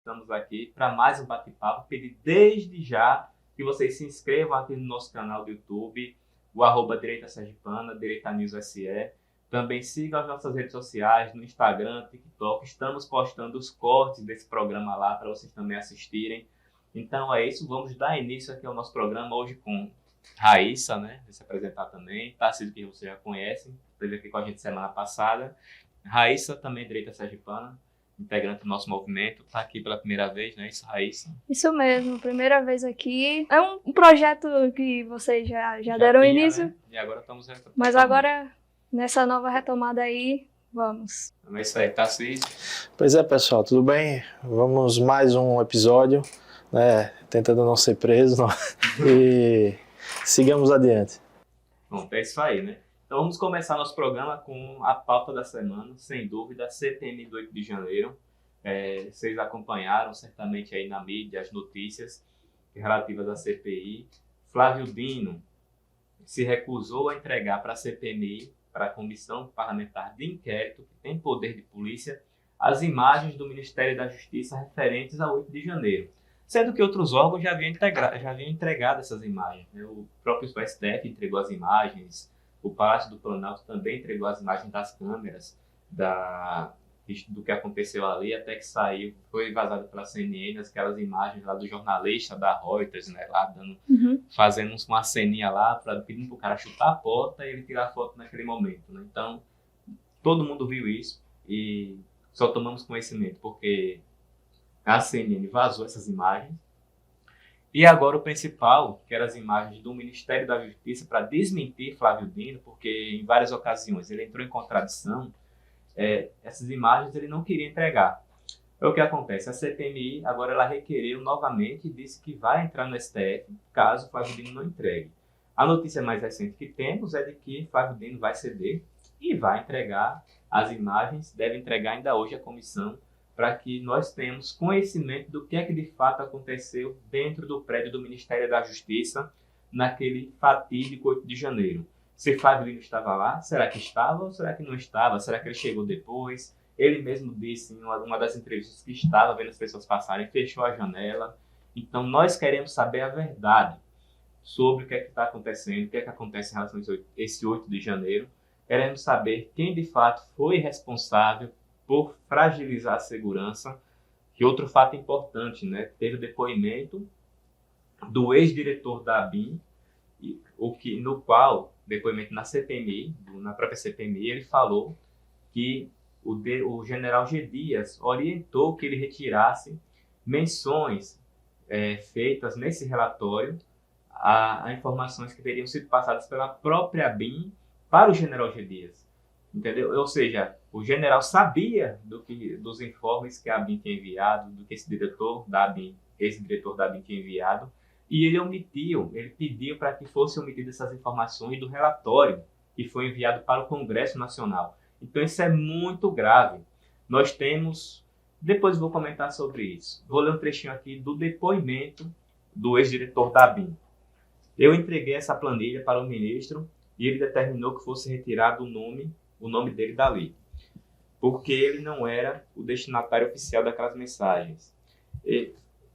Estamos aqui para mais um bate-papo. Pedir desde já que vocês se inscrevam aqui no nosso canal do YouTube, o @Direita Sergipana, Direita News SE. Também sigam as nossas redes sociais, no Instagram, TikTok. Estamos postando os cortes desse programa lá para vocês também assistirem. Então é isso, vamos dar início aqui ao nosso programa hoje com Raíssa, né? Vai se apresentar também. Tarcísio, que você já conhece, esteve aqui com a gente semana passada. Raíssa, também Direita Sergipana, integrante do nosso movimento, está aqui pela primeira vez, não é isso, Raíssa? Isso mesmo, primeira vez aqui. É um projeto que vocês já deram tinha, início, né? E agora estamos retomando. mas agora, nessa nova retomada aí, vamos. Então é isso aí, Tarcísio. Pois é, pessoal, tudo bem? Vamos mais um episódio, né? Tentando não ser preso, e sigamos adiante. Pronto, é isso aí, né? Então vamos começar nosso programa com a pauta da semana, sem dúvida, CPMI do 8 de janeiro. Vocês acompanharam certamente aí na mídia as notícias relativas à CPI. Flávio Dino se recusou a entregar para a CPMI, para a Comissão Parlamentar de Inquérito, que tem poder de polícia, as imagens do Ministério da Justiça referentes a 8 de janeiro. Sendo que outros órgãos já haviam entregado essas imagens, né? O próprio STF entregou as imagens, o Palácio do Planalto também entregou as imagens das câmeras do que aconteceu ali, até que saiu, foi vazado pela CNN, aquelas imagens lá do jornalista da Reuters, né, lá fazendo uma ceninha lá, pedindo para o cara chutar a porta e ele tirar a foto naquele momento, né? Então, todo mundo viu isso e só tomamos conhecimento porque a CNN vazou essas imagens. E agora o principal, que eram as imagens do Ministério da Justiça para desmentir Flávio Dino, porque em várias ocasiões ele entrou em contradição, essas imagens ele não queria entregar. É o que acontece, a CPMI agora ela requereu novamente e disse que vai entrar no STF caso Flávio Dino não entregue. A notícia mais recente que temos é de que Flávio Dino vai ceder e vai entregar as imagens, deve entregar ainda hoje à comissão, para que nós tenhamos conhecimento do que é que de fato aconteceu dentro do prédio do Ministério da Justiça naquele fatídico 8 de janeiro. Se Flávio Dino estava lá, será que estava ou será que não estava? Será que ele chegou depois? Ele mesmo disse em uma das entrevistas que estava vendo as pessoas passarem, fechou a janela. Então nós queremos saber a verdade sobre o que é que está acontecendo, o que é que acontece em relação a esse 8 de janeiro. Queremos saber quem de fato foi responsável por fragilizar a segurança. Que outro fato importante, né? Teve o depoimento do ex-diretor da ABIN, no qual, depoimento na CPMI, na própria CPMI, ele falou que o general G. Dias orientou que ele retirasse menções feitas nesse relatório a informações que teriam sido passadas pela própria ABIN para o general G. Dias. Entendeu? Ou seja, o general sabia dos informes que a ABIN tinha enviado, do que esse diretor da ABIN tinha enviado, e ele pediu para que fossem omitidas essas informações do relatório que foi enviado para o Congresso Nacional. Então isso é muito grave. Nós temos, depois vou comentar sobre isso. Vou ler um trechinho aqui do depoimento do ex-diretor da ABIN. Eu entreguei essa planilha para o ministro e ele determinou que fosse retirado o nome dele dali, porque ele não era o destinatário oficial daquelas mensagens.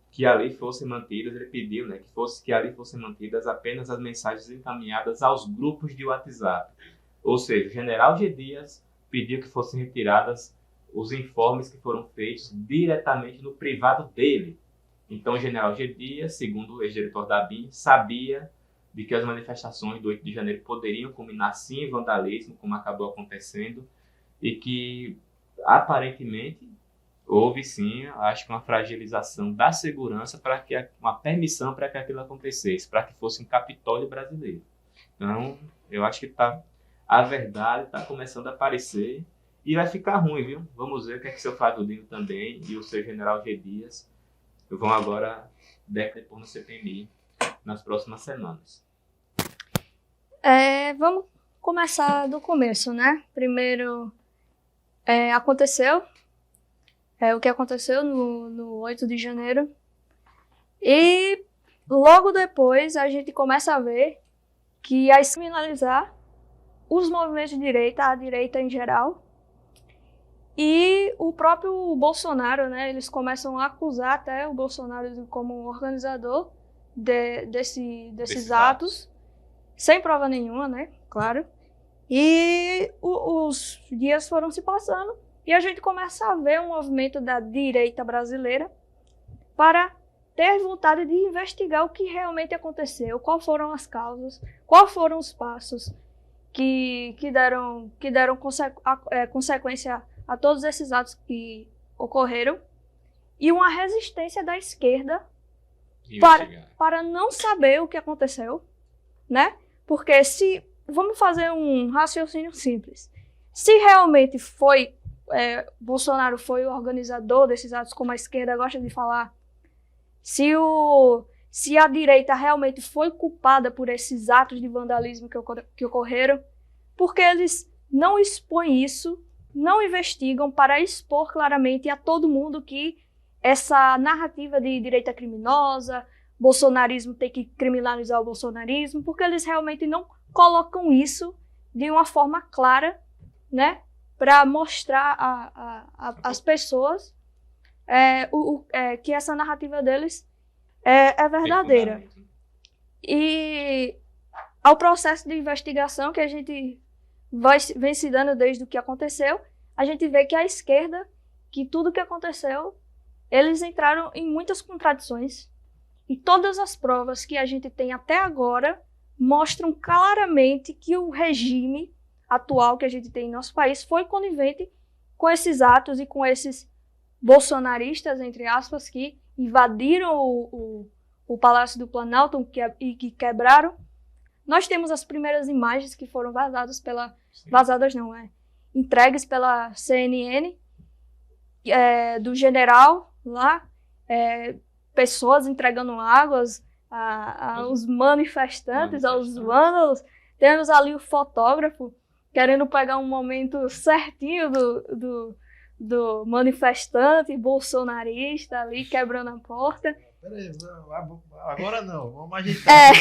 Que ali fossem mantidas, ele pediu, né, que ali fossem mantidas apenas as mensagens encaminhadas aos grupos de WhatsApp. Ou seja, o general G. Dias pediu que fossem retiradas os informes que foram feitos diretamente no privado dele. Então o general G. Dias, segundo o ex-diretor da ABIN, sabia de que as manifestações do 8 de janeiro poderiam culminar sim em vandalismo, como acabou acontecendo, e que aparentemente houve sim, acho que uma fragilização da segurança para que uma permissão para que aquilo acontecesse, para que fosse um Capitólio brasileiro. Então, eu acho que a verdade está começando a aparecer e vai ficar ruim, viu? Vamos ver o que é que seu Flávio Dino também e o seu general G. Dias vão agora depor no CPMI nas próximas semanas. Vamos começar do começo, né? Primeiro, aconteceu o que aconteceu no 8 de janeiro. E logo depois a gente começa a ver que a criminalizar os movimentos de direita, a direita em geral, E o próprio Bolsonaro, né, eles começam a acusar até o Bolsonaro como organizador desses atos, sem prova nenhuma, né, claro. E os dias foram se passando e a gente começa a ver um movimento da direita brasileira para ter vontade de investigar o que realmente aconteceu, quais foram as causas, quais foram os passos que deram consequência a todos esses atos que ocorreram, e uma resistência da esquerda para não saber o que aconteceu, né? Porque vamos fazer um raciocínio simples. Se realmente Bolsonaro foi o organizador desses atos, como a esquerda gosta de falar, se a direita realmente foi culpada por esses atos de vandalismo que ocorreram, porque eles não expõem isso, não investigam para expor claramente a todo mundo que essa narrativa de direita criminosa, bolsonarismo tem que criminalizar o bolsonarismo, porque eles realmente não colocam isso de uma forma clara, né, para mostrar às pessoas que essa narrativa deles é verdadeira. E ao processo de investigação que a gente vem se dando desde o que aconteceu, a gente vê que a esquerda, que tudo que aconteceu, eles entraram em muitas contradições, e todas as provas que a gente tem até agora mostram claramente que o regime atual que a gente tem em nosso país foi conivente com esses atos e com esses bolsonaristas, entre aspas, que invadiram o Palácio do Planalto e que quebraram. Nós temos as primeiras imagens que foram entregues pela CNN, do general lá, pessoas entregando águas aos manifestantes, aos vândalos. Temos ali o fotógrafo querendo pegar um momento certinho do manifestante bolsonarista ali quebrando a porta. Peraí, agora não, vamos ajeitar.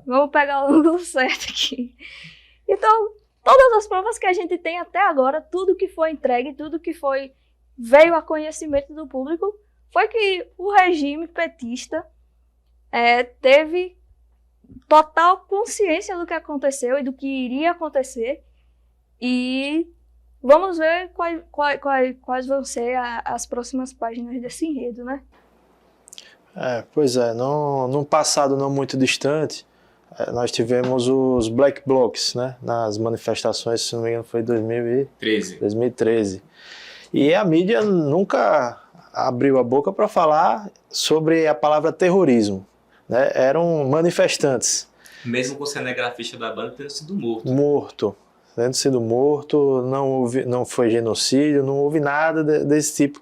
Vamos pegar o ângulo certo aqui. Então, todas as provas que a gente tem até agora, tudo que foi entregue, tudo que veio a conhecimento do público, foi que o regime petista teve total consciência do que aconteceu e do que iria acontecer. E vamos ver quais vão ser as próximas páginas desse enredo, né? Pois é, num passado não muito distante, nós tivemos os Black Blocs, né, nas manifestações, se não me engano foi em 2013. E a mídia nunca abriu a boca para falar sobre a palavra terrorismo, né? Eram manifestantes. Mesmo com o cinegrafista da banda tendo sido morto. Tendo sido morto, não foi genocídio, não houve nada desse tipo,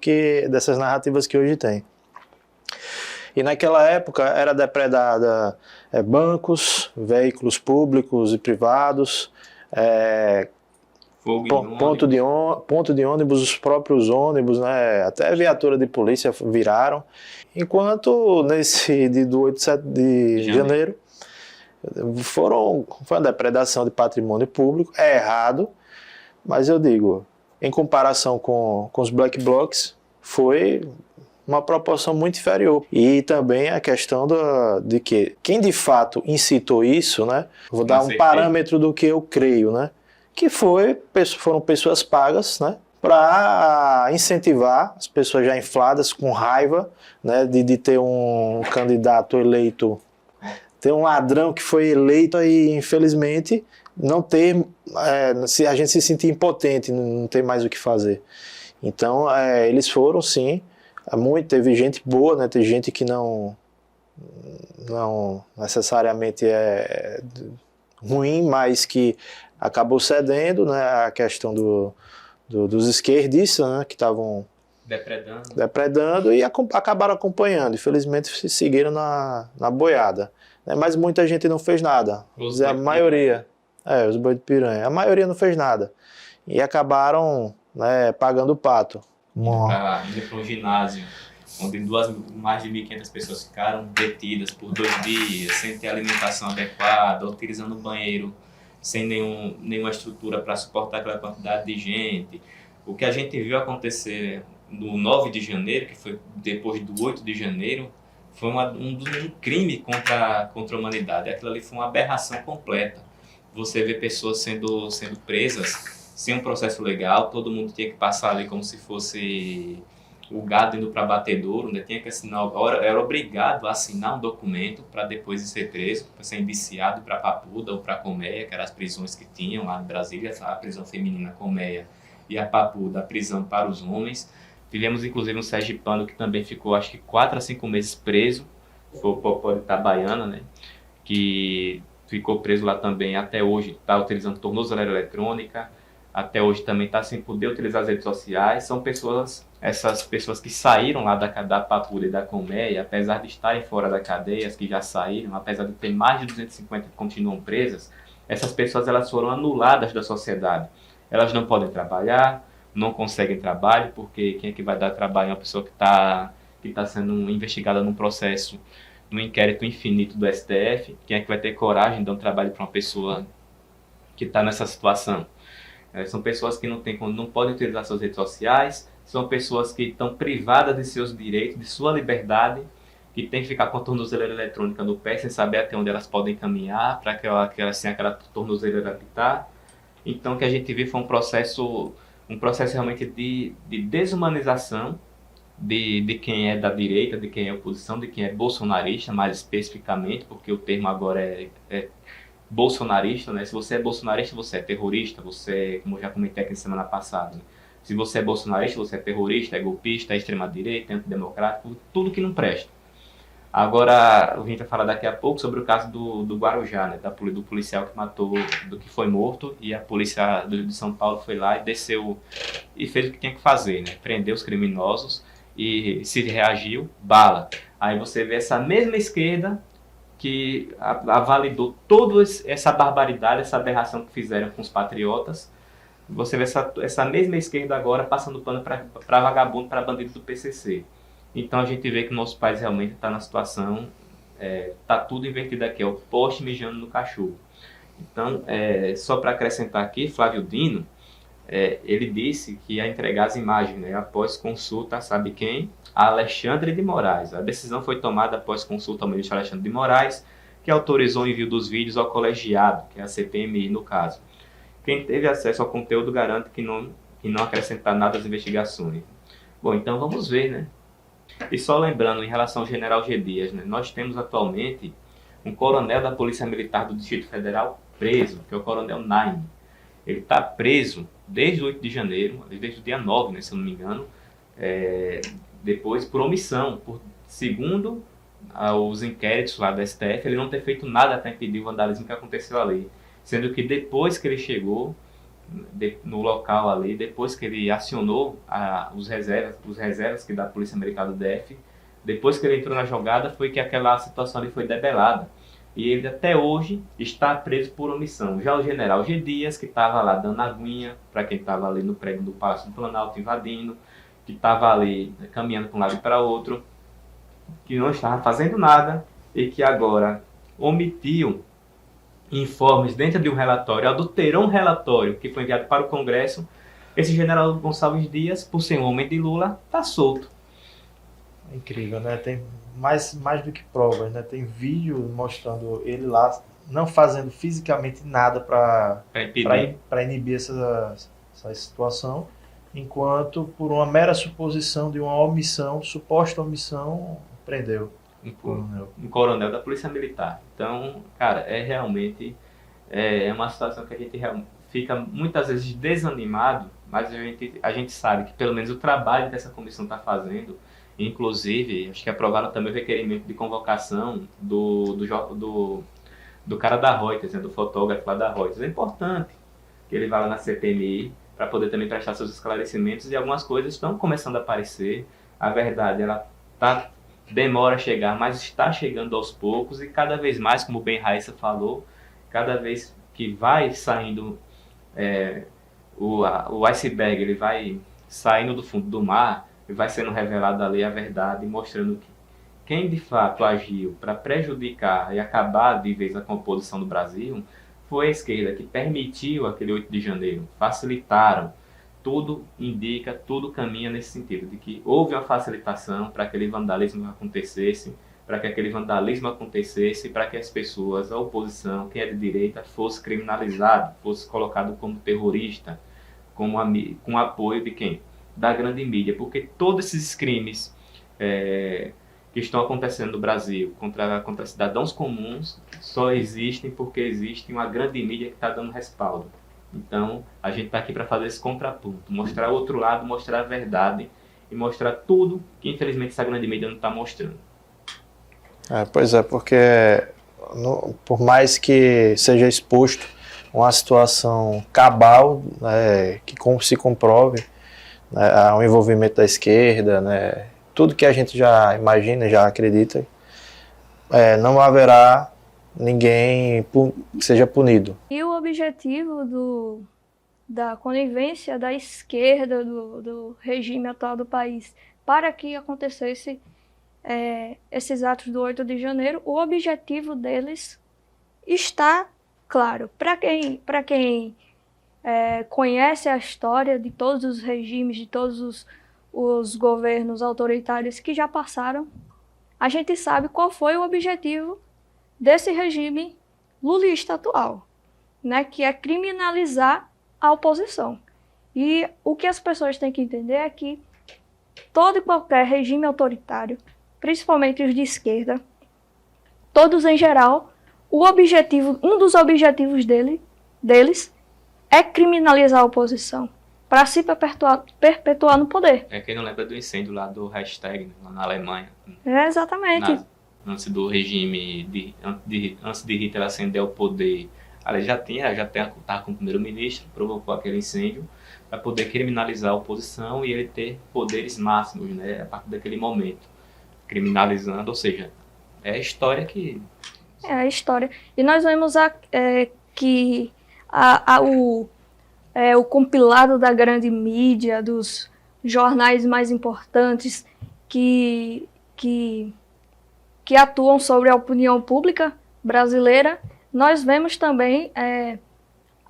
dessas narrativas que hoje tem. E naquela época era depredada bancos, veículos públicos e privados, ponto de ônibus, os próprios ônibus, né, até a viatura de polícia viraram. Enquanto do 8 de janeiro, foi uma depredação de patrimônio público, é errado, mas eu digo, em comparação com os Black Blocs, foi uma proporção muito inferior. E também a questão de que quem de fato incitou isso, né? Vou dar um parâmetro do que eu creio, né? Que foram pessoas pagas, né? Para incentivar as pessoas já infladas, com raiva, né? De ter um candidato eleito, ter um ladrão que foi eleito e, infelizmente, não ter, a gente se sentir impotente, não ter mais o que fazer. Então, eles foram, sim, teve gente boa, né? Tem gente que não necessariamente é ruim, mas que acabou cedendo, né? A questão dos esquerdistas, né? Que estavam depredando e acabaram acompanhando. Infelizmente, seguiram na boiada. Mas muita gente não fez nada. A maioria, os boi de piranha, a maioria não fez nada. E acabaram, né, pagando o pato. Indo para um ginásio, onde mais de 1.500 pessoas ficaram detidas por 2 dias, sem ter alimentação adequada, utilizando o banheiro sem nenhuma estrutura para suportar aquela quantidade de gente. O que a gente viu acontecer no 9 de janeiro, que foi depois do 8 de janeiro, foi um crime contra a humanidade. Aquilo ali foi uma aberração completa. Você vê pessoas sendo presas sem um processo legal, todo mundo tinha que passar ali como se fosse o gado indo para batedouro, né? Tinha que assinar, era obrigado a assinar um documento para depois de ser preso, para ser indiciado para Papuda ou para Colmeia, que eram as prisões que tinham lá em Brasília, a prisão feminina Colmeia e a Papuda, a prisão para os homens. Tivemos inclusive um sergipano que também ficou acho que 4 a 5 meses preso, foi o Popó de Itabaiana, né? Que ficou preso lá também até hoje, está utilizando tornozeleira eletrônica, até hoje também está sem poder utilizar as redes sociais. São essas pessoas que saíram lá da Papuda e da Colmeia, apesar de estarem fora da cadeia, as que já saíram, apesar de ter mais de 250 que continuam presas, essas pessoas elas foram anuladas da sociedade. Elas não podem trabalhar, não conseguem trabalho, porque quem é que vai dar trabalho é uma pessoa que está sendo investigada num processo, num inquérito infinito do STF. Quem é que vai ter coragem de dar um trabalho para uma pessoa que está nessa situação? São pessoas que não podem utilizar suas redes sociais, são pessoas que estão privadas de seus direitos, de sua liberdade, que tem que ficar com a tornozeleira eletrônica no pé, sem saber até onde elas podem caminhar, para que elas tenham aquela tornozeleira apitar. Então, o que a gente viu foi um processo realmente de desumanização de quem é da direita, de quem é oposição, de quem é bolsonarista, mais especificamente, porque o termo agora é bolsonarista, né? Se você é bolsonarista, você é terrorista, como eu já comentei aqui na semana passada, né? Se você é bolsonarista, você é terrorista, é golpista, é extrema-direita, é antidemocrático, tudo que não presta. Agora, a gente vai falar daqui a pouco sobre o caso do Guarujá, né? Do policial que matou, do que foi morto, e a polícia de São Paulo foi lá e desceu e fez o que tinha que fazer, né? Prendeu os criminosos e se reagiu, bala. Aí você vê essa mesma esquerda que validou toda essa barbaridade, essa aberração que fizeram com os patriotas. Você vê essa mesma esquerda agora passando pano para vagabundo, para bandido do PCC. Então a gente vê que o nosso país realmente está na situação, está tudo invertido aqui, é o poste mijando no cachorro. Então, só para acrescentar aqui, Flávio Dino, ele disse que ia entregar as imagens, né, após consulta, sabe quem? A Alexandre de Moraes. A decisão foi tomada após consulta ao ministro Alexandre de Moraes, que autorizou o envio dos vídeos ao colegiado, que é a CPMI no caso. Quem teve acesso ao conteúdo garante que não acrescentar nada às investigações. Bom, então vamos ver, né? E só lembrando, em relação ao general G. Dias, né, nós temos atualmente um coronel da Polícia Militar do Distrito Federal preso, que é o coronel Naime. Ele está preso desde o 8 de janeiro, desde o dia 9, né, se eu não me engano, depois por omissão, segundo os inquéritos lá da STF, ele não ter feito nada para impedir o vandalismo que aconteceu ali. Sendo que depois que ele chegou no local ali, depois que ele acionou os reservas que da Polícia Militar do DF, depois que ele entrou na jogada, foi que aquela situação ali foi debelada. E ele até hoje está preso por omissão. Já o general G. Dias, que estava lá dando aguinha para quem estava ali no prédio do Palácio do Planalto invadindo, que estava ali caminhando para um lado e para outro, que não estava fazendo nada e que agora omitiu informes dentro de um relatório, adulterou um relatório que foi enviado para o Congresso. Esse general Gonçalves Dias, por ser um homem de Lula, está solto. É incrível, né? Tem mais do que provas, né? Tem vídeo mostrando ele lá não fazendo fisicamente nada para inibir essa situação, enquanto por uma mera suposição de uma omissão, suposta omissão, prendeu um coronel da Polícia Militar. Então, cara, realmente uma situação que a gente fica muitas vezes desanimado, mas a gente sabe que pelo menos o trabalho que essa comissão está fazendo, inclusive, acho que aprovaram também o requerimento de convocação do cara da Reuters, né, do fotógrafo lá da Reuters. É importante que ele vá lá na CPMI para poder também prestar seus esclarecimentos, e algumas coisas estão começando a aparecer. A verdade, ela demora a chegar, mas está chegando aos poucos, e cada vez mais, como bem Raíssa falou, cada vez que vai saindo o iceberg, ele vai saindo do fundo do mar, e vai sendo revelada ali a verdade, mostrando que quem de fato agiu para prejudicar e acabar de vez a composição do Brasil foi a esquerda que permitiu aquele 8 de janeiro, facilitaram. Tudo indica, tudo caminha nesse sentido, de que houve uma facilitação para que aquele vandalismo acontecesse, para que as pessoas, a oposição, quem é de direita, fosse criminalizado, fosse colocado como terrorista, com apoio de quem? Da grande mídia, porque todos esses crimes que estão acontecendo no Brasil contra cidadãos comuns só existem porque existe uma grande mídia que está dando respaldo. Então, a gente está aqui para fazer esse contraponto, mostrar o outro lado, mostrar a verdade e mostrar tudo que, infelizmente, essa grande mídia não está mostrando. Pois é, porque por mais que seja exposto uma situação cabal, né, que se comprove, né, ao envolvimento da esquerda, né, tudo que a gente já imagina, já acredita, não haverá ninguém que seja punido. E o objetivo da conivência da esquerda do regime atual do país para que acontecesse esses atos do 8 de janeiro, o objetivo deles está claro. Para quem conhece a história de todos os regimes, de todos os governos autoritários que já passaram, a gente sabe qual foi o objetivo desse regime lulista atual, né, que é criminalizar a oposição. E o que as pessoas têm que entender é que todo e qualquer regime autoritário, principalmente os de esquerda, todos em geral, um dos objetivos deles é criminalizar a oposição, para se perpetuar no poder. Quem não lembra do incêndio lá do Hashtag, lá na Alemanha. Exatamente. Antes do regime, antes de Hitler ascender ao poder, ela já estava com o primeiro-ministro, provocou aquele incêndio para poder criminalizar a oposição e ele ter poderes máximos, né, a partir daquele momento. Criminalizando, ou seja, é a história que... É a história. E nós vemos que o compilado da grande mídia, dos jornais mais importantes que atuam sobre a opinião pública brasileira, nós vemos também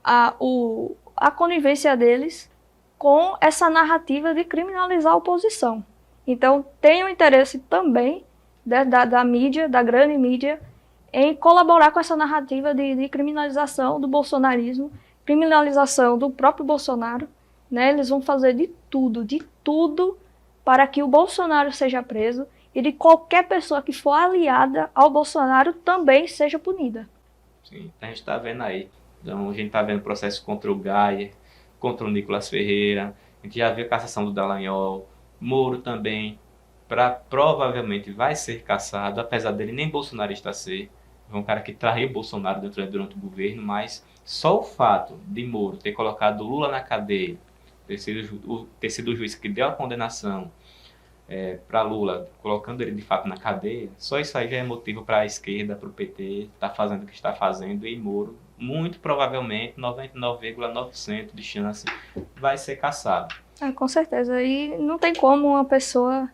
a conivência deles com essa narrativa de criminalizar a oposição. Então, tem o interesse também da mídia, da grande mídia, em colaborar com essa narrativa de criminalização do bolsonarismo, criminalização do próprio Bolsonaro, né? Eles vão fazer de tudo para que o Bolsonaro seja preso e de qualquer pessoa que for aliada ao Bolsonaro também seja punida. Sim, a gente está vendo aí. Então, a gente está vendo processo contra o Geyer, contra o Nicolas Ferreira, a gente já viu a cassação do Dallagnol, Moro também, provavelmente vai ser cassado, apesar dele nem bolsonarista ser. É um cara que traiu o Bolsonaro durante o governo, mas só o fato de Moro ter colocado Lula na cadeia, ter sido o juiz que deu a condenação para Lula, colocando ele de fato na cadeia, só isso aí já é motivo para a esquerda, para o PT, estar fazendo o que está fazendo, e Moro, muito provavelmente, 99,9% de chance, vai ser cassado. Com certeza. E não tem como uma pessoa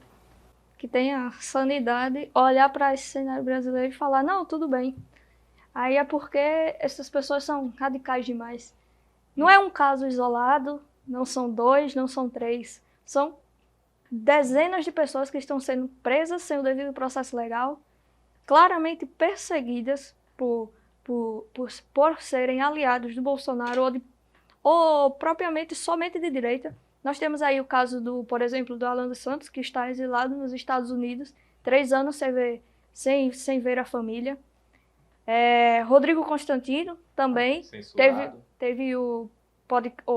que tenha sanidade olhar para esse cenário brasileiro e falar, não, tudo bem. Aí é porque essas pessoas são radicais demais. Não é um caso isolado, não são 2, não são 3, são dezenas de pessoas que estão sendo presas sem o devido processo legal, claramente perseguidas por serem aliados do Bolsonaro ou propriamente somente de direita. Nós temos aí o caso, por exemplo, do Alan dos Santos, que está exilado nos Estados Unidos, 3 anos sem ver a família. Rodrigo Constantino também teve o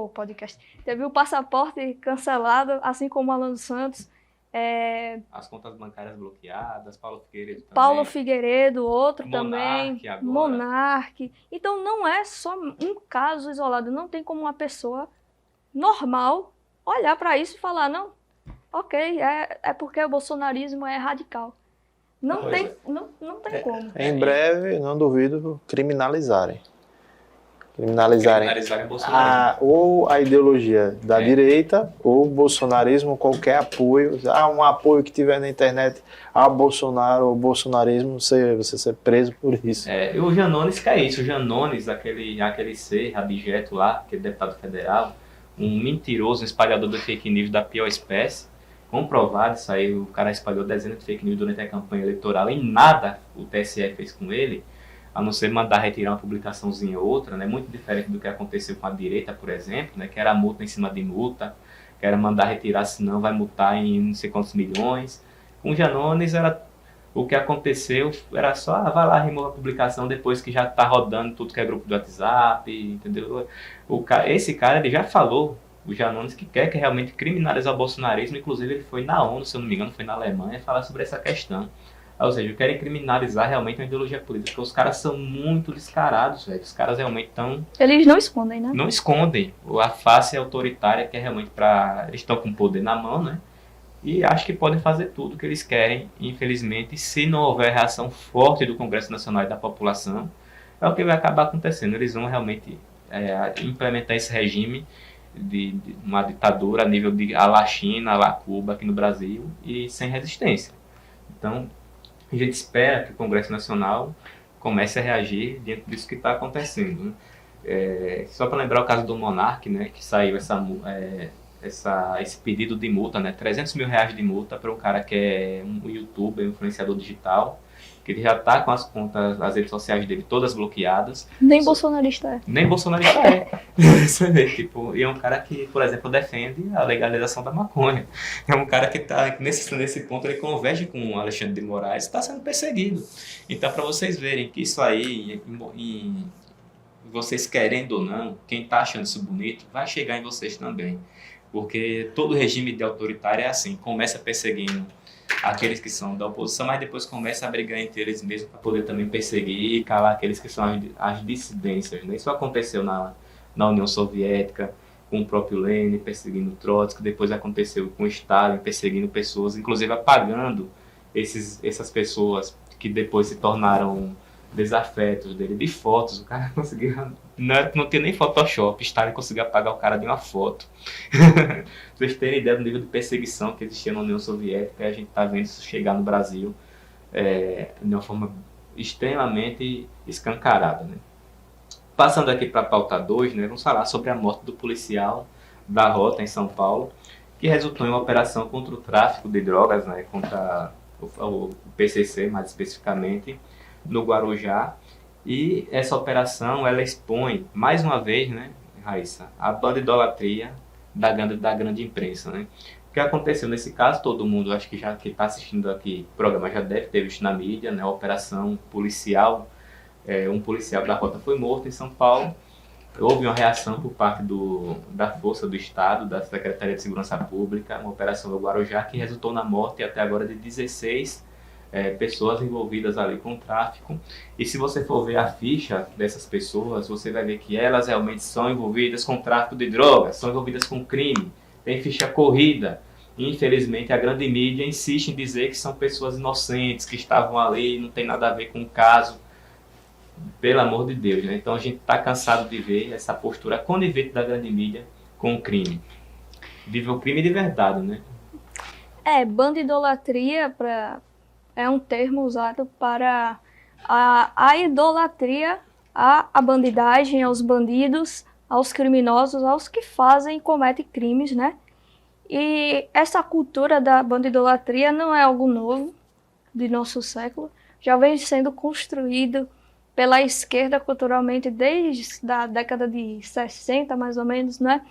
podcast. Teve o passaporte cancelado, assim como o Alan dos Santos. As contas bancárias bloqueadas, Paulo Figueiredo também. Paulo Figueiredo, outro Monark também. Agora. Monark. Então não é só um caso isolado. Não tem como uma pessoa normal olhar para isso e falar, não, ok, é porque o bolsonarismo é radical. Não tem como. Em breve, não duvido, criminalizarem. Criminalizarem Bolsonaro. Ou a ideologia da direita, ou o bolsonarismo, qualquer apoio, um apoio que tiver na internet a Bolsonaro ou bolsonarismo, você ser preso por isso. E o Janones que é isso, o Janones, aquele ser abjeto lá, aquele deputado federal, um mentiroso, um espalhador de fake news da pior espécie, comprovado isso aí, o cara espalhou dezenas de fake news durante a campanha eleitoral e nada o TSE fez com ele, a não ser mandar retirar uma publicaçãozinha ou outra, né? Muito diferente do que aconteceu com a direita, por exemplo, né? Que era multa em cima de multa, que era mandar retirar, senão vai multar em não sei quantos milhões. Com o Janones, o que aconteceu era só, vai lá, remova a publicação depois que já está rodando tudo que é grupo do WhatsApp, entendeu? Esse cara, ele já falou, o Janones, que quer que realmente criminalizar o bolsonarismo, inclusive ele foi na ONU, se eu não me engano, foi na Alemanha, falar sobre essa questão. Ou seja, querem criminalizar realmente uma ideologia política, porque os caras são muito descarados, velho. Os caras realmente estão... Eles não escondem, né? Não escondem. A face autoritária que é realmente para... Eles estão com o poder na mão, né? E acho que podem fazer tudo o que eles querem. Infelizmente, se não houver reação forte do Congresso Nacional e da população, é o que vai acabar acontecendo. Eles vão realmente implementar esse regime de uma ditadura a nível de a la China, a la Cuba aqui no Brasil e sem resistência. Então... a gente espera que o Congresso Nacional comece a reagir diante disso que está acontecendo. Né? Só para lembrar o caso do Monark, né, que saiu esse pedido de multa, né, 300 mil reais de multa para um cara que é um youtuber, um influenciador digital, que ele já está com as contas, as redes sociais dele todas bloqueadas. Nem bolsonarista é. Nem bolsonarista é. Você vê, tipo, e é um cara que, por exemplo, defende a legalização da maconha. É um cara que está, nesse ponto, ele converge com o Alexandre de Moraes e está sendo perseguido. Então, para vocês verem que isso aí, vocês querendo ou não, quem está achando isso bonito, vai chegar em vocês também. Porque todo regime de autoritário é assim, começa perseguindo aqueles que são da oposição, mas depois começa a brigar entre eles mesmos para poder também perseguir e calar aqueles que são as dissidências. Né? Isso aconteceu na União Soviética, com o próprio Lenin perseguindo Trotsky, depois aconteceu com Stalin perseguindo pessoas, inclusive apagando essas pessoas que depois se tornaram desafetos dele de fotos. O cara conseguia, não tinha nem Photoshop, Stalin conseguia apagar o cara de uma foto. Pra vocês terem ideia do nível de perseguição que existia na União Soviética, e a gente está vendo isso chegar no Brasil de uma forma extremamente escancarada. Né? Passando aqui para a pauta 2, né, vamos falar sobre a morte do policial da Rota em São Paulo, que resultou em uma operação contra o tráfico de drogas, né, contra o PCC mais especificamente, no Guarujá, e essa operação ela expõe mais uma vez, né, Raíssa, a bandidolatria da grande imprensa, né? O que aconteceu nesse caso, todo mundo, acho que já que está assistindo aqui o programa já deve ter visto na mídia, né, a operação policial, um policial da Rota foi morto em São Paulo. Houve uma reação por parte da Força do Estado, da Secretaria de Segurança Pública, uma operação no Guarujá que resultou na morte até agora de 16 pessoas envolvidas ali com o tráfico. E se você for ver a ficha dessas pessoas, você vai ver que elas realmente são envolvidas com tráfico de drogas, são envolvidas com crime, tem ficha corrida. Infelizmente, a grande mídia insiste em dizer que são pessoas inocentes, que estavam ali, não tem nada a ver com o caso. Pelo amor de Deus, né? Então a gente está cansado de ver essa postura conivente da grande mídia com o crime. Vive o crime de verdade, né? Bandidolatria é um termo usado para a idolatria à bandidagem, aos bandidos, aos criminosos, aos que fazem e cometem crimes, né? E essa cultura da bandidolatria não é algo novo de nosso século, já vem sendo construído pela esquerda culturalmente desde a década de 60, mais ou menos, né?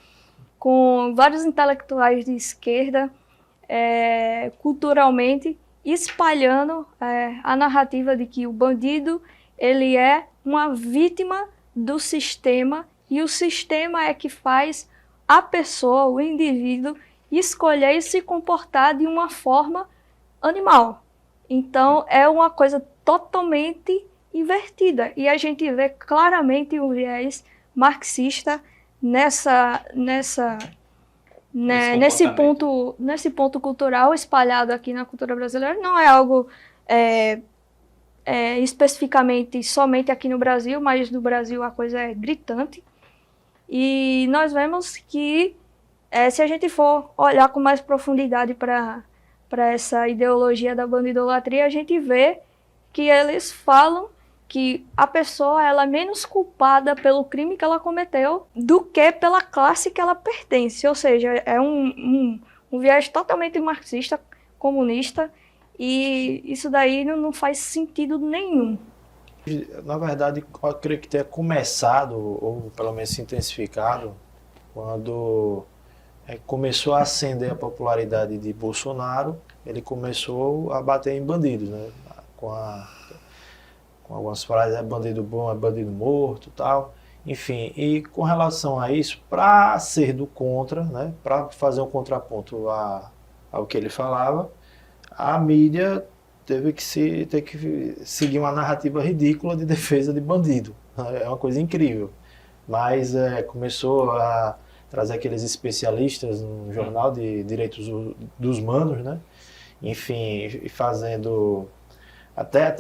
Com vários intelectuais de esquerda, culturalmente, espalhando a narrativa de que o bandido ele é uma vítima do sistema e o sistema é que faz a pessoa, o indivíduo, escolher e se comportar de uma forma animal. Então, é uma coisa totalmente invertida. E a gente vê claramente o viés marxista nesse ponto cultural espalhado aqui na cultura brasileira. Não é algo especificamente somente aqui no Brasil, mas no Brasil a coisa é gritante. E nós vemos que, se a gente for olhar com mais profundidade para essa ideologia da bandidolatria, a gente vê que eles falam que a pessoa ela é menos culpada pelo crime que ela cometeu do que pela classe que ela pertence. Ou seja, é um viés totalmente marxista, comunista, e isso daí não faz sentido nenhum. Na verdade, eu creio que tenha começado, ou pelo menos se intensificado, quando começou a ascender a popularidade de Bolsonaro, ele começou a bater em bandidos, né? Com algumas frases, bandido bom, é bandido morto, tal. Enfim, e com relação a isso, para ser do contra, né, para fazer um contraponto ao que ele falava, a mídia teve que seguir uma narrativa ridícula de defesa de bandido. É uma coisa incrível. Mas começou a trazer aqueles especialistas no jornal de direitos dos humanos, né? Enfim, fazendo até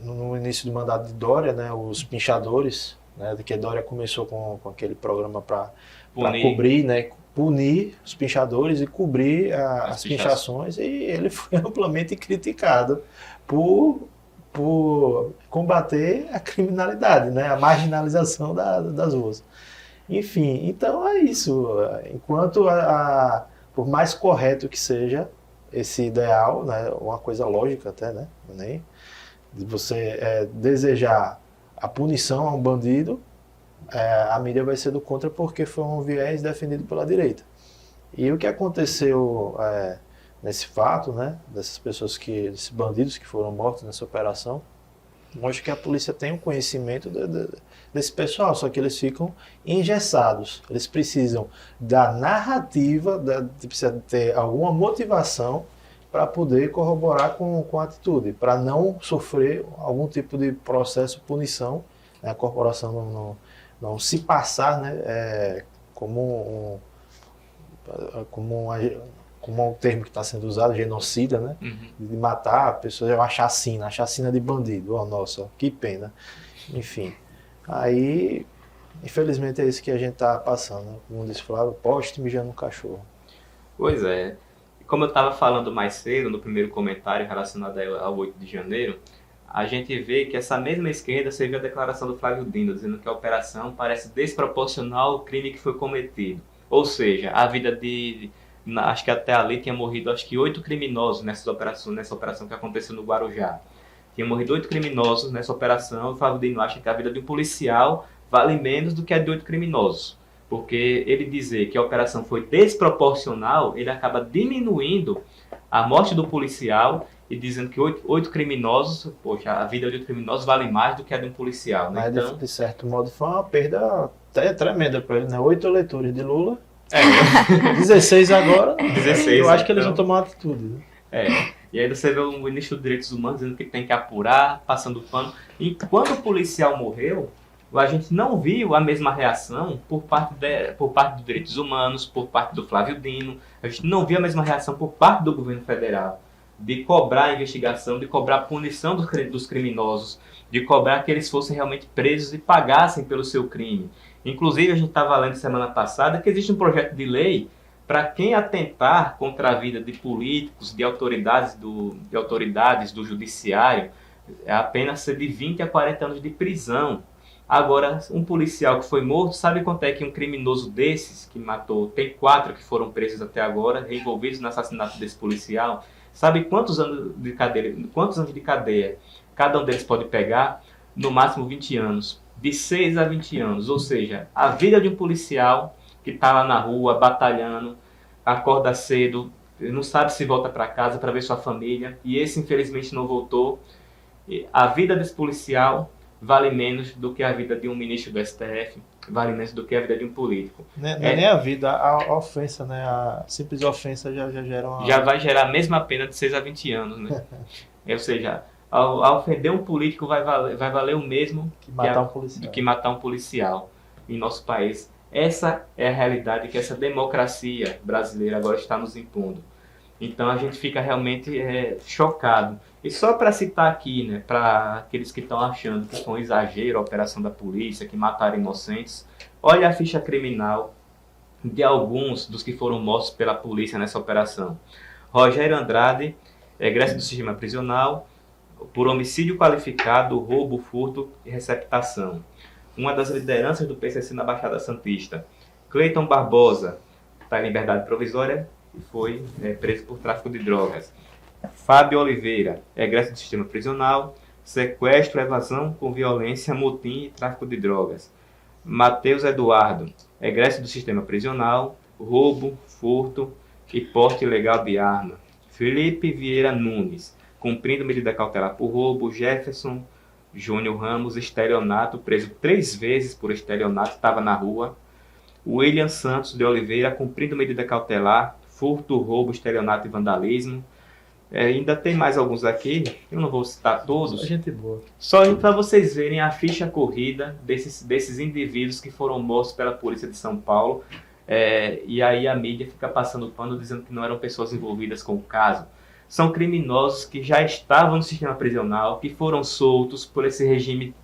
no início do mandato de Dória, né, os pinchadores, né, que Dória começou com aquele programa para cobrir, né, punir os pinchadores e cobrir as pinchações, e ele foi amplamente criticado por combater a criminalidade, né, a marginalização das ruas. Enfim, então é isso. Enquanto por mais correto que seja esse ideal, né, uma coisa lógica até, né, nem de você desejar a punição a um bandido, a mídia vai ser do contra porque foi um viés defendido pela direita. E o que aconteceu nesse fato, né, desses bandidos que foram mortos nessa operação, mostra que a polícia tem um conhecimento desse pessoal, só que eles ficam engessados. Eles precisam da narrativa, precisa ter alguma motivação para poder corroborar com a atitude, para não sofrer algum tipo de processo de punição, né? A corporação não se passar, né, como um termo que está sendo usado, genocida, né? De matar a pessoa, é uma chacina de bandido. Oh, nossa, que pena. Enfim, aí, infelizmente é isso que a gente está passando, né? Como disse Flávio, poste mijando no cachorro. Pois é. Como eu estava falando mais cedo, no primeiro comentário relacionado ao 8 de janeiro, a gente vê que essa mesma esquerda serviu a declaração do Flávio Dino, dizendo que a operação parece desproporcional ao crime que foi cometido. Ou seja, a vida acho que até ali tinha morrido, acho que 8 criminosos nessa operação que aconteceu no Guarujá. Tinha morrido 8 criminosos nessa operação, e o Flávio Dino acha que a vida de um policial vale menos do que a de 8 criminosos. Porque ele dizer que a operação foi desproporcional, ele acaba diminuindo a morte do policial e dizendo que 8 criminosos, poxa, a vida de 8 criminosos vale mais do que a de um policial. Né? Mas, então, de certo modo, foi uma perda tremenda para ele, né? 8 eleitores de Lula, 16 agora, 16, eu acho que eles vão tomar uma atitude. Né? E aí você vê o ministro dos Direitos Humanos dizendo que tem que apurar, passando pano. E quando o policial morreu, a gente não viu a mesma reação por parte dos direitos humanos, por parte do Flávio Dino. A gente não viu a mesma reação por parte do governo federal, de cobrar a investigação, de cobrar a punição dos criminosos, de cobrar que eles fossem realmente presos e pagassem pelo seu crime. Inclusive, a gente estava lendo semana passada que existe um projeto de lei para quem atentar contra a vida de políticos, de autoridades do judiciário, a pena ser de 20 a 40 anos de prisão. Agora, um policial que foi morto, sabe quanto é que um criminoso desses, que matou, tem 4 que foram presos até agora, envolvidos no assassinato desse policial, sabe quantos anos de cadeia cada um deles pode pegar? No máximo 20 anos. De 6 a 20 anos. Ou seja, a vida de um policial que está lá na rua, batalhando, acorda cedo, não sabe se volta para casa para ver sua família, e esse infelizmente não voltou. A vida desse policial vale menos do que a vida de um ministro do STF, vale menos do que a vida de um político. Nem a vida, a ofensa, né? A simples ofensa já gera uma... Já vai gerar a mesma pena de 6 a 20 anos, né? Ou seja, ao ofender um político vai valer o mesmo que matar um policial em nosso país. Essa é a realidade que essa democracia brasileira agora está nos impondo. Então a gente fica realmente chocado. E só para citar aqui, né, para aqueles que estão achando que foi um exagero a operação da polícia, que mataram inocentes, olha a ficha criminal de alguns dos que foram mortos pela polícia nessa operação. Rogério Andrade, egresso do sistema prisional, por homicídio qualificado, roubo, furto e receptação. Uma das lideranças do PCC na Baixada Santista. Cleiton Barbosa, está em liberdade provisória e foi preso por tráfico de drogas. Fábio Oliveira, egresso do sistema prisional, sequestro, evasão com violência, motim e tráfico de drogas. Matheus Eduardo, egresso do sistema prisional, roubo, furto e porte ilegal de arma. Felipe Vieira Nunes, cumprindo medida cautelar por roubo. Jefferson Júnior Ramos, estelionato, preso 3 vezes por estelionato, estava na rua. William Santos de Oliveira, cumprindo medida cautelar, furto, roubo, estelionato e vandalismo. Ainda tem mais alguns aqui, eu não vou citar todos. Só gente boa. Só para vocês verem a ficha corrida desses indivíduos que foram mortos pela polícia de São Paulo. E aí a mídia fica passando pano dizendo que não eram pessoas envolvidas com o caso. São criminosos que já estavam no sistema prisional, que foram soltos por esse regime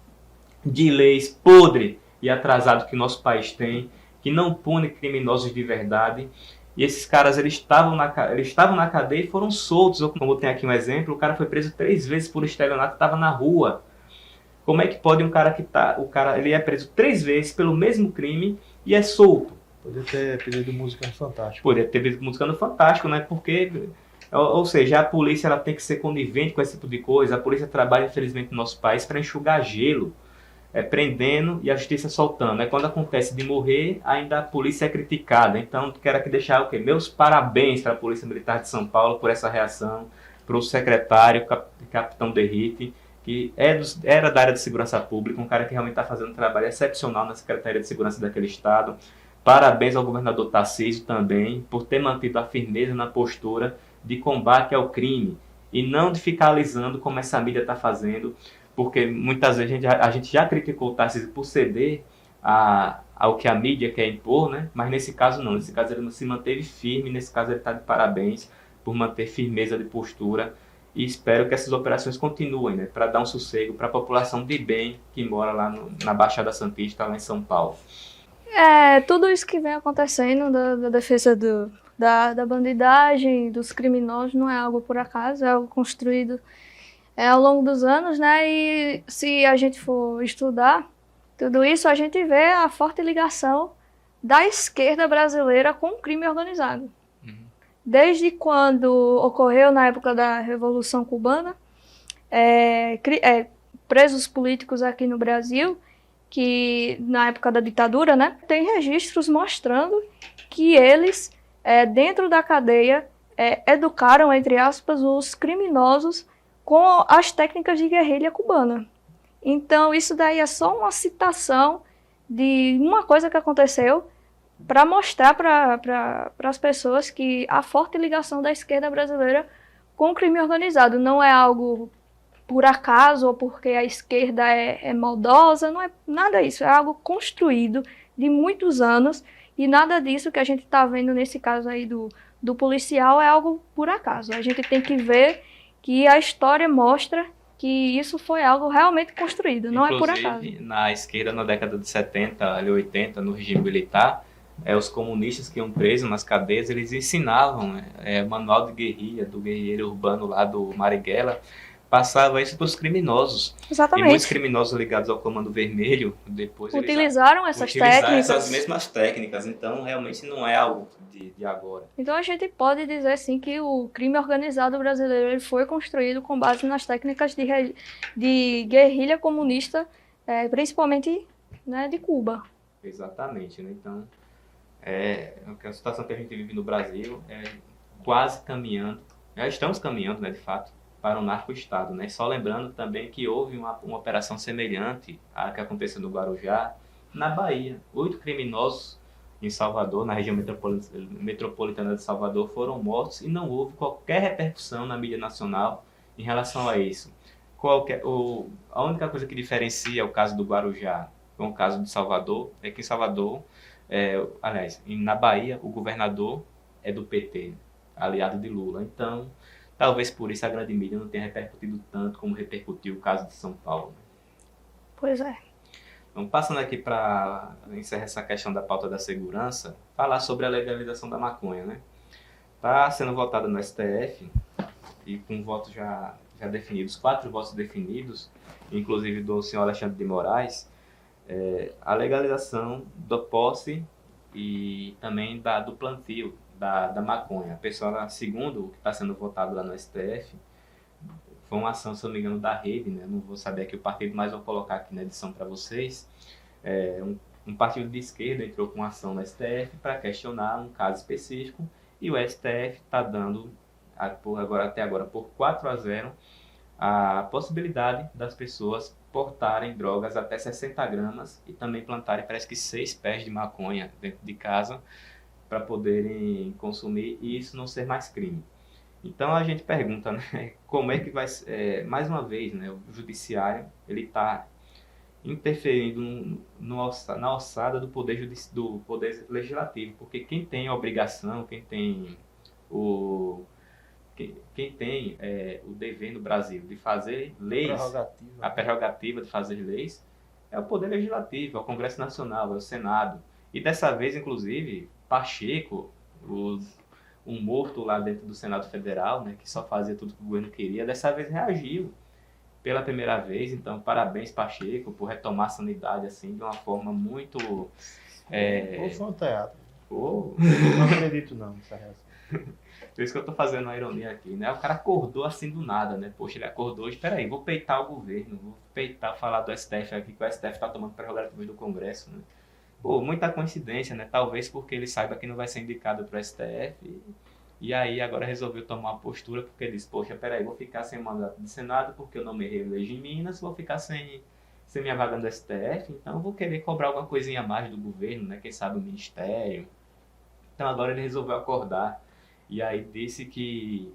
de leis podre e atrasado que o nosso país tem, que não pune criminosos de verdade. E esses caras, eles estavam na cadeia e foram soltos. Como tem aqui um exemplo, o cara foi preso 3 vezes por estelionato e estava na rua. Como é que pode um cara ele é preso 3 vezes pelo mesmo crime e é solto? Podia ter pedido música no Fantástico. Podia ter pedido música no Fantástico, né? Porque, ou seja, a polícia ela tem que ser conivente com esse tipo de coisa. A polícia trabalha, infelizmente, no nosso país para enxugar gelo. Prendendo e a justiça soltando. Quando acontece de morrer, ainda a polícia é criticada. Então, quero aqui deixar o quê? Meus parabéns para a Polícia Militar de São Paulo por essa reação, para o secretário, Capitão Derrite, que era da área de segurança pública, um cara que realmente está fazendo um trabalho excepcional na Secretaria de Segurança daquele estado. Parabéns ao governador Tarcísio também, por ter mantido a firmeza na postura de combate ao crime, e não de ficar alisando como essa mídia está fazendo, porque muitas vezes a gente já criticou o Tarcísio por ceder ao que a mídia quer impor, né? Mas nesse caso não, nesse caso ele não se manteve firme, nesse caso ele está de parabéns por manter firmeza de postura, e espero que essas operações continuem, né? Para dar um sossego para a população de bem que mora lá na Baixada Santista, lá em São Paulo. Tudo isso que vem acontecendo da defesa da bandidagem, dos criminosos, não é algo por acaso, é algo construído ao longo dos anos, né? E se a gente for estudar tudo isso, a gente vê a forte ligação da esquerda brasileira com o crime organizado. Desde quando ocorreu na época da Revolução Cubana, presos políticos aqui no Brasil, que na época da ditadura, né, tem registros mostrando que eles, dentro da cadeia, educaram, entre aspas, os criminosos com as técnicas de guerrilha cubana. Então, isso daí é só uma citação de uma coisa que aconteceu para mostrar para as pessoas que a forte ligação da esquerda brasileira com o crime organizado não é algo por acaso ou porque a esquerda é maldosa, não é nada disso, é algo construído de muitos anos, e nada disso que a gente está vendo nesse caso aí do policial é algo por acaso. A gente tem que ver que a história mostra que isso foi algo realmente construído, não é por acaso. Na esquerda, na década de 70, ali 80, no regime militar, os comunistas que iam presos nas cadeias, eles ensinavam manual de guerrilha, do guerreiro urbano lá do Marighella, passava isso para os criminosos. Exatamente. E muitos criminosos ligados ao Comando Vermelho, depois utilizaram essas técnicas. Essas mesmas técnicas, então realmente não é algo de agora. Então a gente pode dizer sim que o crime organizado brasileiro ele foi construído com base nas técnicas de guerrilha comunista, principalmente, né, de Cuba. Exatamente, né? Então, a situação que a gente vive no Brasil é quase caminhando, já estamos caminhando, né, de fato, para o narco-estado, né? Só lembrando também que houve uma operação semelhante à que aconteceu no Guarujá, na Bahia. 8 criminosos em Salvador, na região metropolitana de Salvador, foram mortos e não houve qualquer repercussão na mídia nacional em relação a isso. A única coisa que diferencia o caso do Guarujá com o caso de Salvador é que em Salvador, na Bahia, o governador é do PT. aliado de Lula. Então, talvez por isso a grande mídia não tenha repercutido tanto como repercutiu o caso de São Paulo. Pois é. Então, passando aqui para encerrar essa questão da pauta da segurança, falar sobre a legalização da maconha, né? Está sendo votada no STF e com votos já definidos, 4 votos definidos, inclusive do senhor Alexandre de Moraes, a legalização da posse e também do plantio da maconha. A pessoa, segundo o que está sendo votado lá no STF, foi uma ação, se não me engano, da Rede, né? Não vou saber aqui o partido, mas vou colocar aqui na edição para vocês. Um partido de esquerda entrou com ação no STF para questionar um caso específico e o STF está dando, até agora, por 4-0, a possibilidade das pessoas portarem drogas até 60 gramas e também plantarem, parece que 6 pés de maconha dentro de casa para poderem consumir e isso não ser mais crime. Então a gente pergunta, né, como é que vai ser, mais uma vez, né, o judiciário ele está interferindo na alçada do poder legislativo, porque quem tem a obrigação, quem tem o dever no Brasil de fazer leis, a prerrogativa de fazer leis, é o Poder Legislativo, é o Congresso Nacional, é o Senado. E dessa vez, inclusive, Pacheco, um morto lá dentro do Senado Federal, né, que só fazia tudo que o governo queria, dessa vez reagiu pela primeira vez. Então, parabéns, Pacheco, por retomar a sanidade assim, de uma forma muito... Ou foi um teatro. Não acredito não nessa reação. Por isso que eu tô fazendo uma ironia aqui, né? O cara acordou assim do nada, né? Poxa, ele acordou hoje, peraí, vou peitar o governo, vou peitar, falar do STF aqui, que o STF tá tomando prerrogativas do Congresso, né? Pô, muita coincidência, né? Talvez porque ele saiba que não vai ser indicado pro STF e aí agora resolveu tomar uma postura porque ele disse, poxa, peraí, vou ficar sem mandato de Senado porque eu não me reelejo em Minas, vou ficar sem minha vaga no STF, então eu vou querer cobrar alguma coisinha a mais do governo, né? Quem sabe o Ministério. Então agora ele resolveu acordar. E aí disse que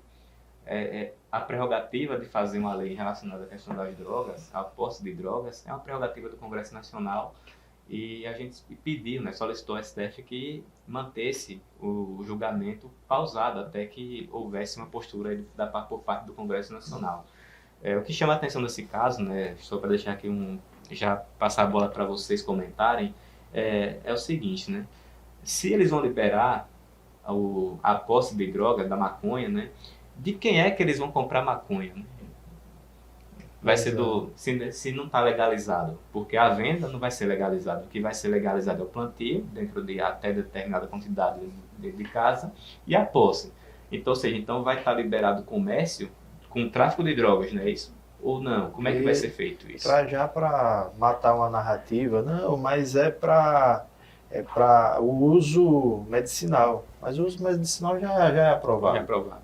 a prerrogativa de fazer uma lei relacionada à questão das drogas, a posse de drogas, é uma prerrogativa do Congresso Nacional e a gente pediu, né, solicitou ao STF que mantesse o julgamento pausado até que houvesse uma postura por parte do Congresso Nacional. O que chama a atenção nesse caso, né, só para deixar aqui já passar a bola para vocês comentarem, é o seguinte, né, se eles vão liberar a posse de droga, da maconha, né? De quem é que eles vão comprar maconha? Né? Vai ser se não está legalizado, porque a venda não vai ser legalizada. O que vai ser legalizado é o plantio, dentro de até determinada quantidade de casa, e a posse. Então, ou seja, vai estar liberado o comércio com o tráfico de drogas, não é isso? Ou não? Como é que vai ser feito isso? Para matar uma narrativa, não, mas é para o uso medicinal. Mas o uso medicinal já é aprovado. Já é aprovado.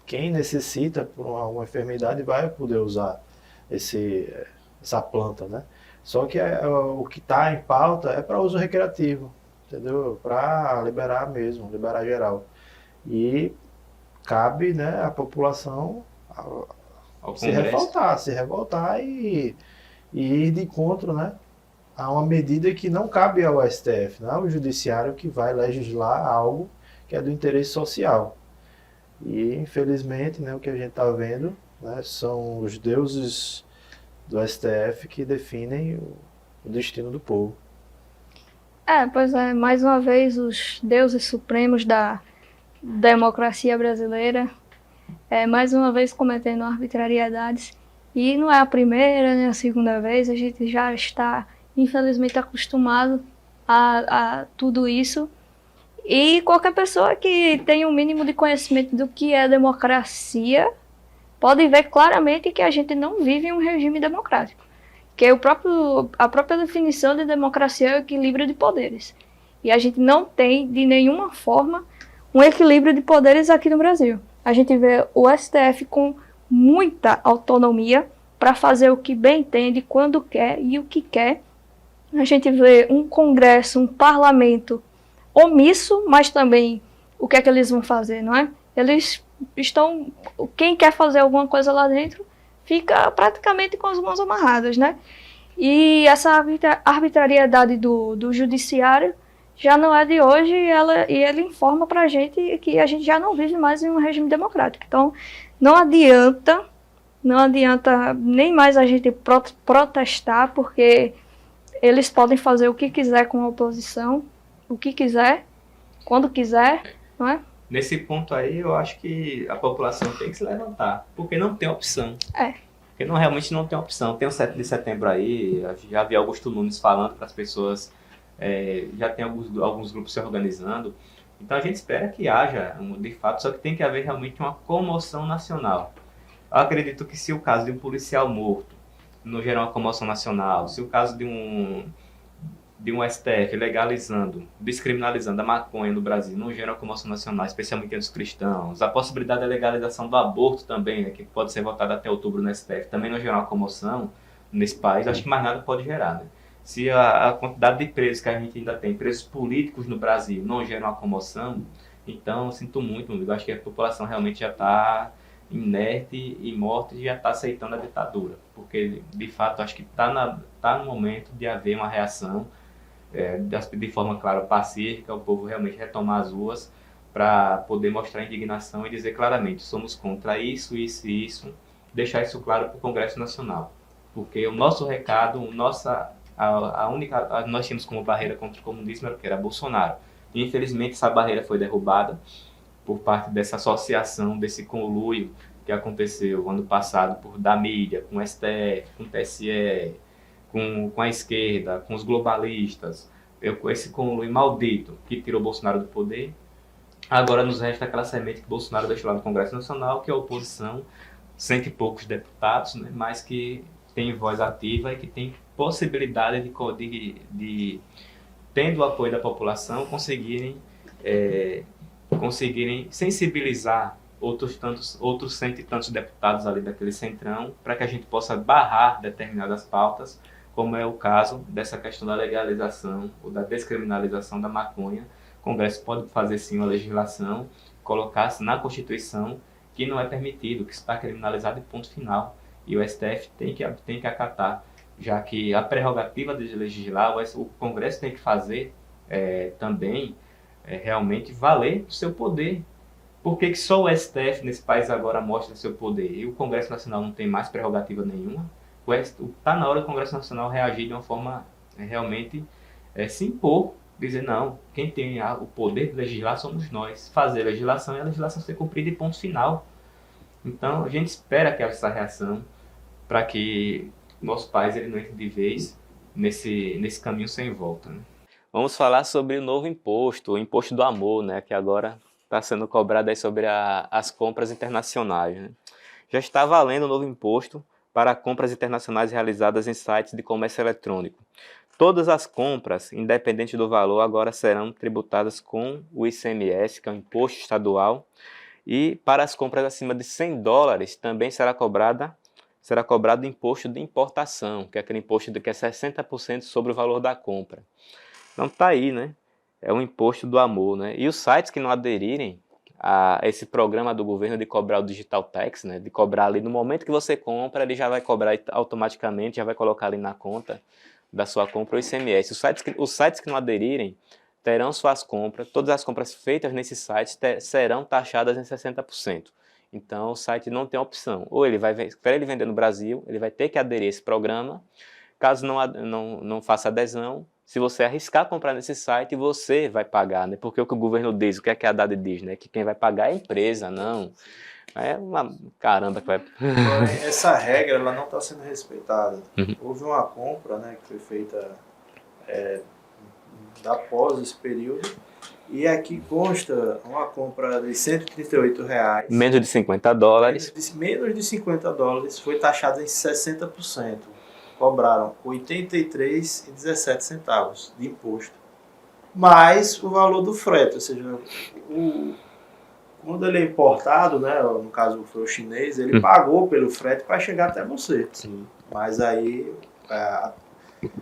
Quem necessita por uma enfermidade vai poder usar essa planta, né? Só que o que está em pauta é para uso recreativo, entendeu? Para liberar mesmo, liberar geral. E cabe, né, a população se revoltar e ir de encontro, né? Há uma medida que não cabe ao STF, não é o judiciário que vai legislar algo que é do interesse social. E, infelizmente, né, o que a gente está vendo, né, são os deuses do STF que definem o destino do povo. Pois é, mais uma vez os deuses supremos da democracia brasileira, mais uma vez cometendo arbitrariedades. E não é a primeira nem a segunda vez, a gente já está infelizmente acostumado a tudo isso. E qualquer pessoa que tenha um mínimo de conhecimento do que é democracia pode ver claramente que a gente não vive em um regime democrático. Que a própria definição de democracia é o equilíbrio de poderes. E a gente não tem, de nenhuma forma, um equilíbrio de poderes aqui no Brasil. A gente vê o STF com muita autonomia para fazer o que bem entende, quando quer e o que quer. A gente vê um Congresso, um parlamento omisso, mas também o que é que eles vão fazer, não é? Eles estão... Quem quer fazer alguma coisa lá dentro fica praticamente com as mãos amarradas, né? E essa arbitrariedade do judiciário já não é de hoje e ele informa para a gente que a gente já não vive mais em um regime democrático. Então, não adianta nem mais a gente protestar, porque eles podem fazer o que quiser com a oposição, o que quiser, quando quiser, não é? Nesse ponto aí, eu acho que a população tem que se levantar, porque não tem opção. Porque realmente não tem opção. Tem o 7 de setembro aí, já vi Augusto Nunes falando para as pessoas, já tem alguns grupos se organizando. Então a gente espera que haja, de fato, só que tem que haver realmente uma comoção nacional. Eu acredito que se o caso de um policial morto não gerar uma comoção nacional, se o caso de um STF descriminalizando a maconha no Brasil não gera uma comoção nacional, especialmente entre os cristãos, a possibilidade da legalização do aborto também, né, que pode ser votada até outubro no STF, também não gerar uma comoção nesse país, acho que mais nada pode gerar, né? Se a quantidade de presos que a gente ainda tem, presos políticos no Brasil, não gera uma comoção, então eu sinto muito, eu acho que a população realmente já está inerte e morta e já está aceitando a ditadura, porque de fato acho que está no momento de haver uma reação de forma, claro, pacífica, o povo realmente retomar as ruas para poder mostrar indignação e dizer claramente, somos contra isso, isso e isso, deixar isso claro para o Congresso Nacional, porque o nosso recado, nós tínhamos como barreira contra o comunismo era Bolsonaro, e infelizmente essa barreira foi derrubada por parte dessa associação, desse conluio que aconteceu ano passado da mídia, com o STF, com o TSE, com a esquerda, com os globalistas, esse conluio maldito que tirou Bolsonaro do poder. Agora nos resta aquela semente que Bolsonaro deixou lá no Congresso Nacional, que é a oposição, 100 e poucos deputados, né, mas que tem voz ativa e que tem possibilidade de tendo o apoio da população, conseguirem sensibilizar outros cento e tantos deputados ali daquele centrão, para que a gente possa barrar determinadas pautas, como é o caso dessa questão da legalização ou da descriminalização da maconha. O Congresso pode fazer sim uma legislação, colocar-se na Constituição que não é permitido, que está criminalizado e ponto final. E o STF tem que acatar, já que a prerrogativa de legislar, o Congresso tem que fazer também realmente valer o seu poder. Por que só o STF nesse país agora mostra seu poder e o Congresso Nacional não tem mais prerrogativa nenhuma? Está na hora do Congresso Nacional reagir de uma forma realmente se impor, dizer não, quem tem o poder de legislar somos nós, fazer a legislação e a legislação ser cumprida e ponto final. Então a gente espera que essa reação para que nosso país ele não entre de vez nesse caminho sem volta, né? Vamos falar sobre o novo imposto, o imposto do amor, né, que agora está sendo cobrado aí sobre as compras internacionais, né? Já está valendo o novo imposto para compras internacionais realizadas em sites de comércio eletrônico. Todas as compras, independente do valor, agora serão tributadas com o ICMS, que é o imposto estadual, e para as compras acima de $100 também será cobrado o imposto de importação, que é aquele imposto que é 60% sobre o valor da compra. Então tá aí, né? É o imposto do amor, né? E os sites que não aderirem a esse programa do governo de cobrar o Digital Tax, né? De cobrar ali no momento que você compra, ele já vai cobrar automaticamente, já vai colocar ali na conta da sua compra o ICMS. Os sites que não aderirem terão suas compras, todas as compras feitas nesses sites serão taxadas em 60%. Então o site não tem opção. Ou para ele vender no Brasil, ele vai ter que aderir a esse programa. Caso não faça adesão, se você arriscar comprar nesse site, você vai pagar, né? Porque o que o governo diz, o que é que a Haddad diz, né? Que quem vai pagar é a empresa, não. É uma caramba que vai... Essa regra ela não está sendo respeitada. Houve uma compra, né, que foi feita após esse período, e aqui consta uma compra de R$138. Menos de $50. Menos de $50 foi taxada em 60%. Cobraram R$ 83,17 de imposto. Mais o valor do frete, ou seja, quando ele é importado, né, no caso foi o chinês, ele pagou pelo frete para chegar até você. Sim. Mas aí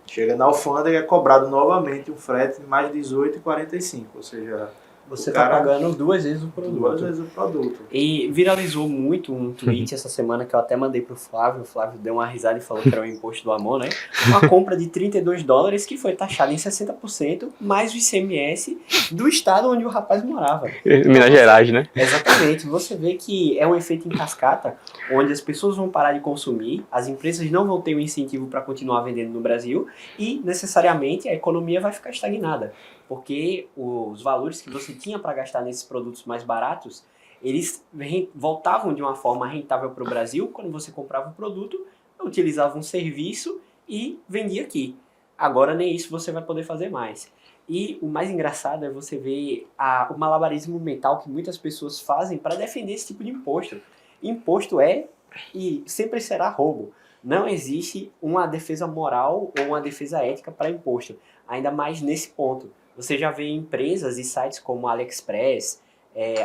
chega na alfândega e é cobrado novamente um frete de mais de R$18,45, ou seja, Você O tá cara- pagando 2 vezes o produto. 2 vezes o produto. E viralizou muito um tweet essa semana que eu até mandei pro Flávio. O Flávio deu uma risada e falou que era o imposto do amor, né? Uma compra de $32 que foi taxada em 60%, mais o ICMS do estado onde o rapaz morava. Minas Gerais, né? Exatamente. Você vê que é um efeito em cascata, onde as pessoas vão parar de consumir, as empresas não vão ter um incentivo para continuar vendendo no Brasil e, necessariamente, a economia vai ficar estagnada. Porque os valores que você tinha para gastar nesses produtos mais baratos, eles voltavam de uma forma rentável para o Brasil quando você comprava o produto, utilizava um serviço e vendia aqui. Agora nem isso você vai poder fazer mais. E o mais engraçado é você ver o malabarismo mental que muitas pessoas fazem para defender esse tipo de imposto. Imposto é e sempre será roubo. Não existe uma defesa moral ou uma defesa ética para imposto. Ainda mais nesse ponto. Você já vê empresas e sites como AliExpress,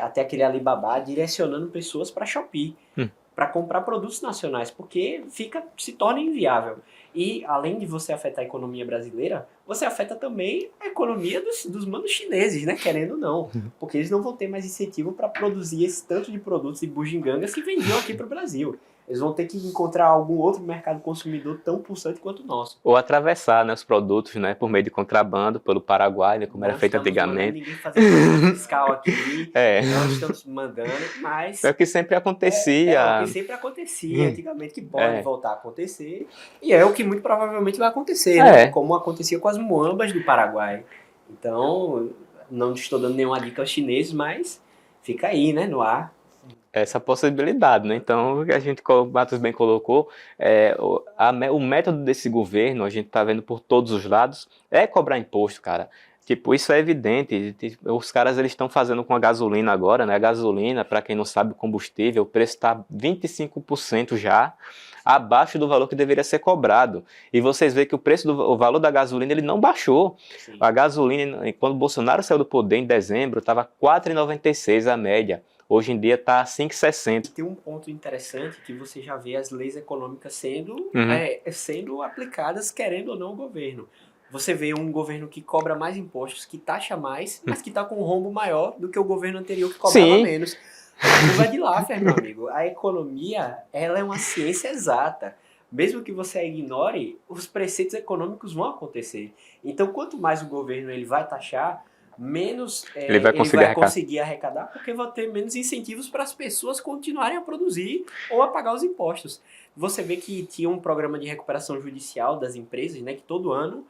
até aquele Alibaba, direcionando pessoas para Shopee, para comprar produtos nacionais, porque se torna inviável. E, além de você afetar a economia brasileira, você afeta também a economia dos manos chineses, né? Querendo ou não. Porque eles não vão ter mais incentivo para produzir esse tanto de produtos e bugigangas que vendiam aqui para o Brasil. Eles vão ter que encontrar algum outro mercado consumidor tão pulsante quanto o nosso. Ou atravessar, né, os produtos, né, por meio de contrabando pelo Paraguai, né, como era feito antigamente. Não estamos mandando ninguém fazer fiscal aqui, É. não estamos mandando, mas... É o que sempre acontecia. É o que sempre acontecia antigamente, que pode voltar a acontecer, e é o que muito provavelmente vai acontecer, né? Como acontecia com as muambas do Paraguai. Então, não estou dando nenhuma dica aos chineses, mas fica aí, né, no ar. Essa possibilidade, né? Então, o que a gente, o Matheus bem colocou, o método desse governo, a gente está vendo por todos os lados, é cobrar imposto, cara. Tipo, isso é evidente. Os caras eles estão fazendo com a gasolina agora, né? A gasolina, para quem não sabe, combustível, o preço está 25% já abaixo do valor que deveria ser cobrado. E vocês veem que o valor da gasolina ele não baixou. Sim. A gasolina, quando o Bolsonaro saiu do poder em dezembro, estava R$ 4,96 a média. Hoje em dia está 5,60. Tem um ponto interessante que você já vê as leis econômicas sendo aplicadas, querendo ou não, o governo. Você vê um governo que cobra mais impostos, que taxa mais, mas que está com um rombo maior do que o governo anterior que cobrava menos. Não vai de lá, meu amigo. A economia, ela é uma ciência exata. Mesmo que você a ignore, os preceitos econômicos vão acontecer. Então, quanto mais o governo ele vai taxar, menos ele vai conseguir arrecadar, porque vai ter menos incentivos para as pessoas continuarem a produzir ou a pagar os impostos. Você vê que tinha um programa de recuperação judicial das empresas, né, que todo ano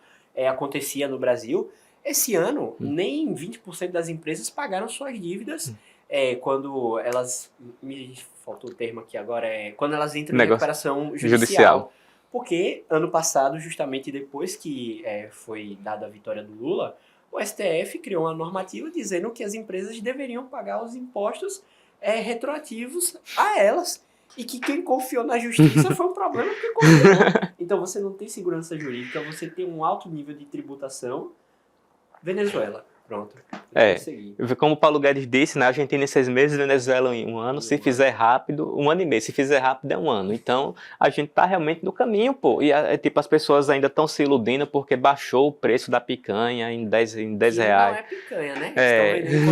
acontecia no Brasil. Esse ano, nem 20% das empresas pagaram suas dívidas quando elas... Me faltou o termo aqui agora. Quando elas entram em recuperação judicial. Porque ano passado, justamente depois que foi dada a vitória do Lula, o STF criou uma normativa dizendo que as empresas deveriam pagar os impostos retroativos a elas. E que quem confiou na justiça foi um problema porque confiou. Então você não tem segurança jurídica, você tem um alto nível de tributação. Venezuela, pronto. Como o Paulo Guedes disse, na Argentina em 6 meses, Venezuela em 1 ano, se fizer rápido, 1 ano e meio, se fizer rápido é 1 ano. Então a gente tá realmente no caminho, pô. E as pessoas ainda estão se iludindo porque baixou o preço da picanha em 10 reais. Não é picanha, né?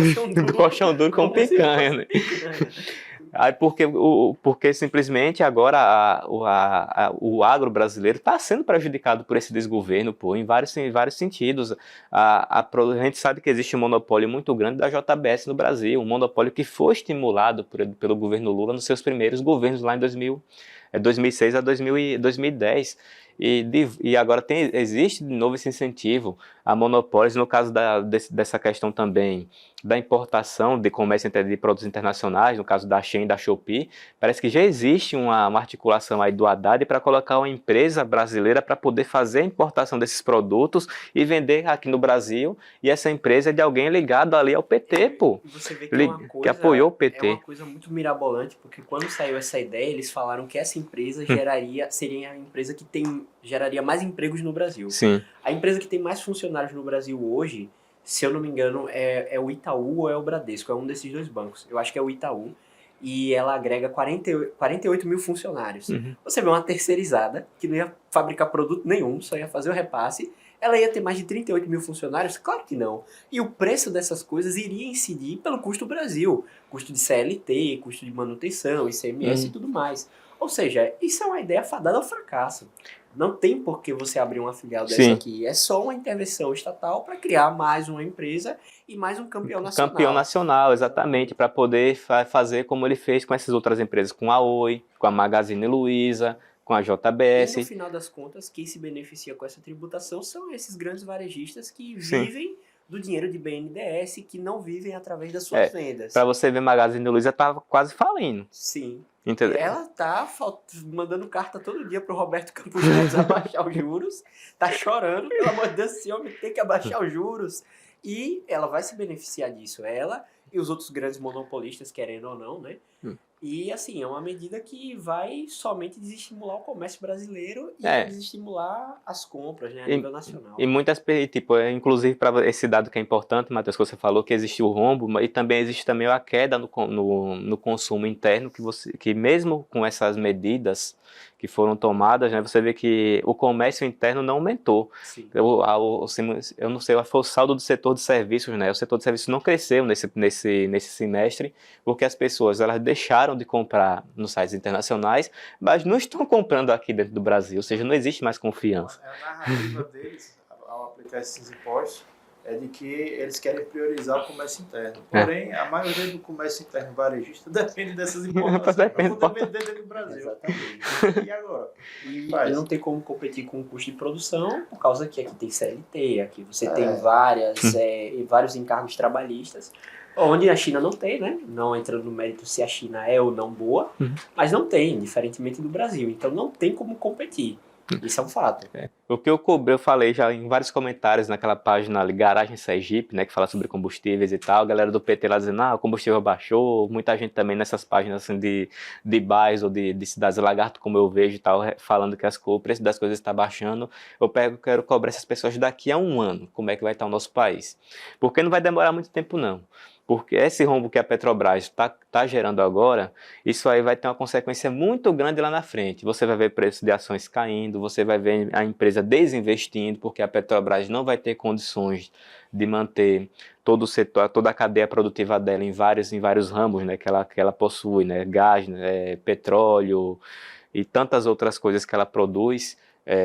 Estão vendendo colchão duro com picanha, né? Aí porque simplesmente agora o agro brasileiro está sendo prejudicado por esse desgoverno, pô, em vários sentidos. A gente sabe que existe um monopólio muito grande da JBS no Brasil, um monopólio que foi estimulado pelo governo Lula nos seus primeiros governos lá em 2006 a 2010. E agora existe de novo esse incentivo a monopólios, no caso dessa questão também da importação de comércio de produtos internacionais, no caso da Shein e da Shopee, parece que já existe uma articulação aí do Haddad para colocar uma empresa brasileira para poder fazer a importação desses produtos e vender aqui no Brasil, e essa empresa é de alguém ligado ali ao PT, pô. Você vê que que apoiou o PT. É uma coisa muito mirabolante, porque quando saiu essa ideia, eles falaram que essa empresa seria a empresa que geraria mais empregos no Brasil. Sim. A empresa que tem mais funcionários no Brasil hoje, se eu não me engano, é o Itaú ou é o Bradesco, é um desses 2 bancos. Eu acho que é o Itaú. E ela agrega 48 mil funcionários. Você vê uma terceirizada que não ia fabricar produto nenhum, só ia fazer o repasse. Ela ia ter mais de 38 mil funcionários? Claro que não. E o preço dessas coisas iria incidir pelo custo do Brasil. Custo de CLT, custo de manutenção, ICMS e tudo mais. Ou seja, isso é uma ideia fadada ao fracasso. Não tem por que você abrir uma filial dessa aqui. É só uma intervenção estatal para criar mais uma empresa e mais um campeão nacional. Campeão nacional, exatamente, para poder fazer como ele fez com essas outras empresas, com a Oi, com a Magazine Luiza, com a JBS. E no final das contas, quem se beneficia com essa tributação são esses grandes varejistas que vivem do dinheiro de BNDES, que não vivem através das suas vendas. Para você ver, Magazine Luiza estava quase falindo. Sim. Entendeu? Ela tá mandando carta todo dia pro Roberto Campos Neto abaixar os juros, tá chorando, pelo amor de Deus, esse homem tem que abaixar os juros. E ela vai se beneficiar disso, ela e os outros grandes monopolistas, querendo ou não, né? E, assim, é uma medida que vai somente desestimular o comércio brasileiro e desestimular as compras, né, a nível nacional. E muitas, tipo, inclusive para esse dado que é importante, Matheus, que você falou que existe o rombo, e também existe também a queda no consumo interno, que mesmo com essas medidas que foram tomadas, né, você vê que o comércio interno não aumentou. Sim. Eu não sei, foi o saldo do setor de serviços, né? O setor de serviços não cresceu nesse semestre, porque as pessoas elas deixaram de comprar nos sites internacionais, mas não estão comprando aqui dentro do Brasil, ou seja, não existe mais confiança. A narrativa deles, ao aplicar esses impostos, é de que eles querem priorizar o comércio interno. Porém, a maioria do comércio interno varejista depende dessas importações para poder vender dentro do Brasil. Exatamente. E agora? E não tem como competir com o custo de produção, por causa que aqui tem CLT, aqui você tem vários encargos trabalhistas, onde a China não tem, né? Não entrando no mérito se a China é ou não boa, mas não tem, diferentemente do Brasil. Então não tem como competir. Isso é um fato. O que eu falei já em vários comentários naquela página ali, Garagem Sergipe, né, que fala sobre combustíveis e tal, a galera do PT lá dizendo, o combustível baixou, muita gente também nessas páginas assim, de bairros ou de cidades lagarto, como eu vejo e tal, falando que o preço das coisas está baixando. Eu quero cobrar essas pessoas daqui a um ano, como é que vai estar o nosso país. Porque não vai demorar muito tempo não. Porque esse rombo que a Petrobras está gerando agora, isso aí vai ter uma consequência muito grande lá na frente. Você vai ver o preço de ações caindo, você vai ver a empresa desinvestindo, porque a Petrobras não vai ter condições de manter todo o setor, toda a cadeia produtiva dela em vários ramos, né, que ela possui, né, gás, né, petróleo e tantas outras coisas que ela produz.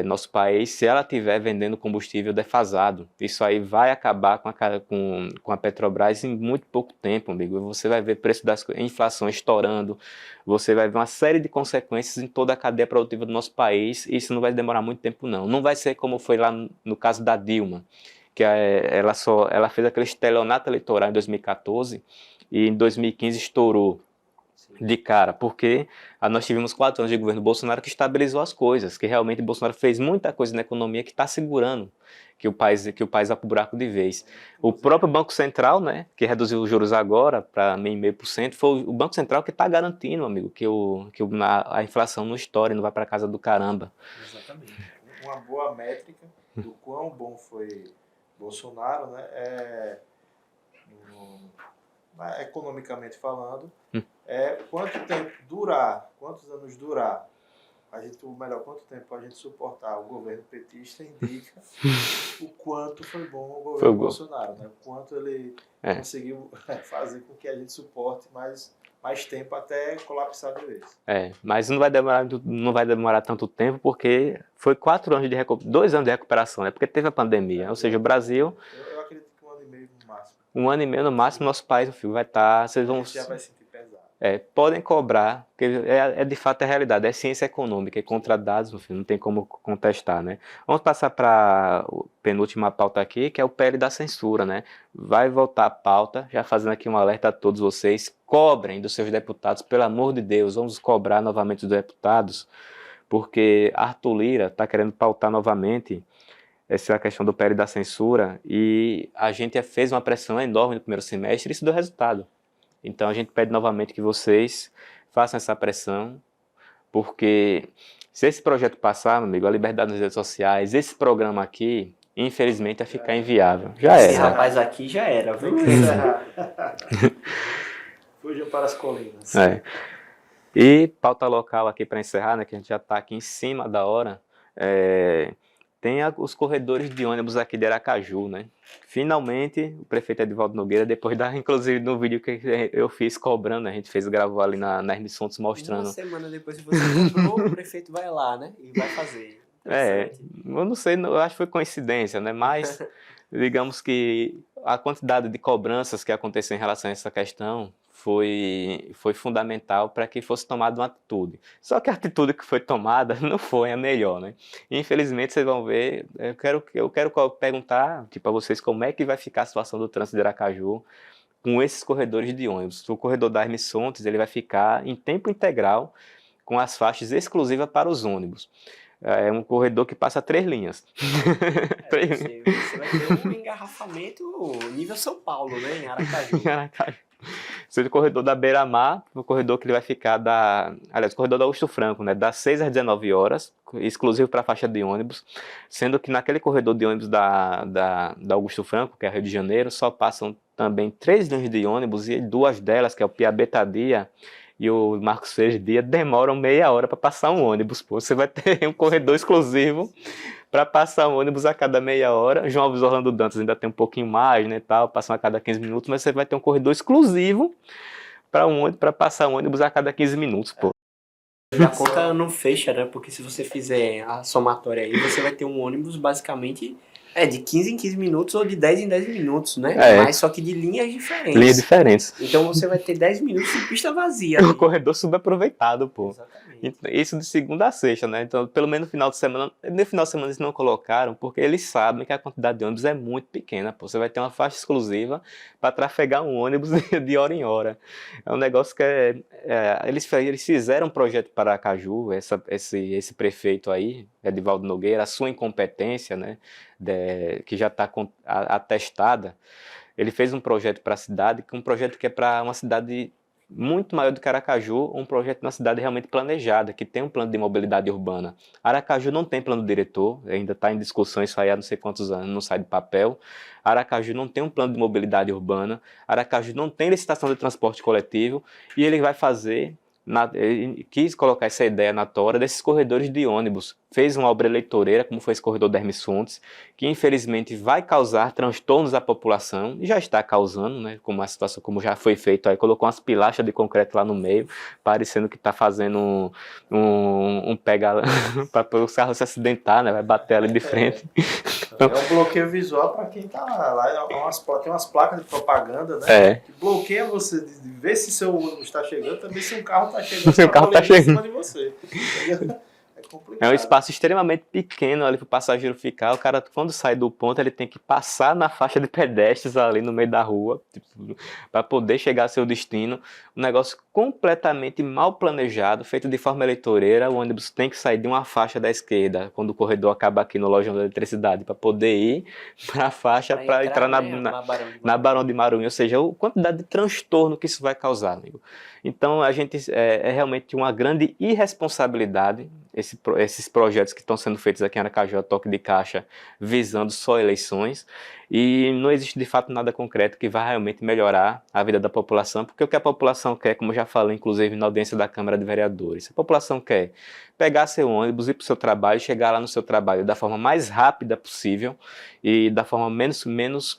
Nosso país, se ela estiver vendendo combustível defasado, isso aí vai acabar com a Petrobras em muito pouco tempo, amigo. Você vai ver o preço das inflação estourando, você vai ver uma série de consequências em toda a cadeia produtiva do nosso país, e isso não vai demorar muito tempo não. Não vai ser como foi lá no caso da Dilma, que ela fez aquele estelionato eleitoral em 2014 e em 2015 estourou de cara, porque nós tivemos 4 anos de governo Bolsonaro que estabilizou as coisas, que realmente Bolsonaro fez muita coisa na economia que está segurando que o país vai para o buraco de vez. O próprio Banco Central, né, que reduziu os juros agora para 0,5%, foi o Banco Central que está garantindo, amigo, que a inflação não estoure, não vai para casa do caramba. Exatamente. Uma boa métrica do quão bom foi Bolsonaro, né, economicamente falando, quanto tempo durar, quantos anos durar, quanto tempo a gente suportar o governo petista indica o quanto foi bom o governo Bolsonaro, né? O quanto ele conseguiu fazer com que a gente suporte mais tempo até colapsar de vez. Mas não vai demorar tanto tempo, porque foi 2 anos de recuperação, né? Porque teve a pandemia, ou seja, o Brasil... Eu acredito que 1 ano e meio no máximo. 1 ano e meio no máximo, nosso país, filho, vai estar... Vocês vão... Já vai sentir pesado. Podem cobrar, porque de fato a realidade, é ciência econômica e contra dados, filho, não tem como contestar, né? Vamos passar para a penúltima pauta aqui, que é o PL da censura, né? Vai voltar a pauta, já fazendo aqui um alerta a todos vocês, cobrem dos seus deputados, pelo amor de Deus, vamos cobrar novamente dos deputados, porque Arthur Lira está querendo pautar novamente essa questão do PL da censura, e a gente fez uma pressão enorme no primeiro semestre e isso deu resultado. Então a gente pede novamente que vocês façam essa pressão, porque se esse projeto passar, meu amigo, a liberdade nas redes sociais, esse programa aqui, infelizmente, vai ficar inviável. Já era. Esse rapaz aqui já era, viu? Fujam para as colinas. E pauta local aqui para encerrar, né, que a gente já está aqui em cima da hora. tem os corredores de ônibus aqui de Aracaju, né? Finalmente, o prefeito Edivaldo Nogueira, depois inclusive no vídeo que eu fiz cobrando, a gente gravou ali na Hermes Santos mostrando. Uma semana depois que você cobrou, o prefeito vai lá, né? E vai fazer. Eu não sei, eu acho que foi coincidência, né? Mas, digamos que a quantidade de cobranças que aconteceu em relação a essa questão foi fundamental para que fosse tomada uma atitude. Só que a atitude que foi tomada não foi a melhor, né? Infelizmente, vocês vão ver, eu quero perguntar para vocês como é que vai ficar a situação do trânsito de Aracaju com esses corredores de ônibus. O corredor da Hermes Santos, ele vai ficar em tempo integral com as faixas exclusivas para os ônibus. É um corredor que passa 3 linhas. Você vai ter um engarrafamento nível São Paulo, né? Em Aracaju. Seja o corredor da Beira-Mar, o corredor que ele vai ficar o corredor da Augusto Franco, né, das 6 às 19 horas, exclusivo para a faixa de ônibus, sendo que naquele corredor de ônibus da Augusto Franco, que é Rio de Janeiro, só passam também 3 linhas de ônibus e 2 delas, que é o Piabetadia e o Marcos Freire Dia, demoram meia hora para passar um ônibus. Pô. Você vai ter um corredor exclusivo para passar um ônibus a cada meia hora. João Alves Orlando Dantas ainda tem um pouquinho mais, né, tal, passam a cada 15 minutos, mas você vai ter um corredor exclusivo para passar um ônibus a cada 15 minutos, pô. A conta não fecha, né? Porque se você fizer a somatória aí, você vai ter um ônibus basicamente de 15 em 15 minutos ou de 10 em 10 minutos, né? Mas só que de linhas diferentes. Linhas diferentes. Então você vai ter 10 minutos de pista vazia. O corredor subaproveitado, pô. Exatamente. Isso de segunda a sexta, né? Então, pelo menos no final de semana eles não colocaram, porque eles sabem que a quantidade de ônibus é muito pequena, pô. Você vai ter uma faixa exclusiva para trafegar um ônibus de hora em hora. É um negócio que eles fizeram um projeto para Aracaju, esse prefeito aí, Edivaldo Nogueira, a sua incompetência, né? Que já está atestada. Ele fez um projeto para a cidade, um projeto que é para uma cidade muito maior do que Aracaju, um projeto de uma cidade realmente planejada, que tem um plano de mobilidade urbana. Aracaju não tem plano diretor, ainda está em discussão, isso aí há não sei quantos anos, não sai de papel. Aracaju não tem um plano de mobilidade urbana, Aracaju não tem licitação de transporte coletivo, e ele vai fazer... Ele quis colocar essa ideia na tora desses corredores de ônibus. Fez uma obra eleitoreira, como foi esse corredor da Hermes Fontes, que infelizmente vai causar transtornos à população, e já está causando, né, como a situação como já foi feito, aí colocou umas pilastras de concreto lá no meio, parecendo que está fazendo um pega para os carros se acidentar, né, vai bater ali de frente. É um bloqueio visual para quem está lá, tem umas placas de propaganda, né, que bloqueia você de ver se seu ônibus está chegando, também se um carro está chegando, se o carro tá chegando em cima de você. É um espaço extremamente pequeno ali para o passageiro ficar. O cara, quando sai do ponto, ele tem que passar na faixa de pedestres ali no meio da rua, para poder chegar ao seu destino. Um negócio completamente mal planejado, feito de forma eleitoreira. O ônibus tem que sair de uma faixa da esquerda, quando o corredor acaba aqui no Lojão da Eletricidade, para poder ir para a faixa para entrar na Barão de Marunha. Ou seja, a quantidade de transtorno que isso vai causar, amigo. Então, a gente é realmente uma grande irresponsabilidade esses projetos que estão sendo feitos aqui em Aracaju, a toque de caixa, visando só eleições, e não existe de fato nada concreto que vá realmente melhorar a vida da população, porque o que a população quer, como eu já falei inclusive na audiência da Câmara de Vereadores, a população quer pegar seu ônibus, ir para o seu trabalho, chegar lá no seu trabalho da forma mais rápida possível e da forma menos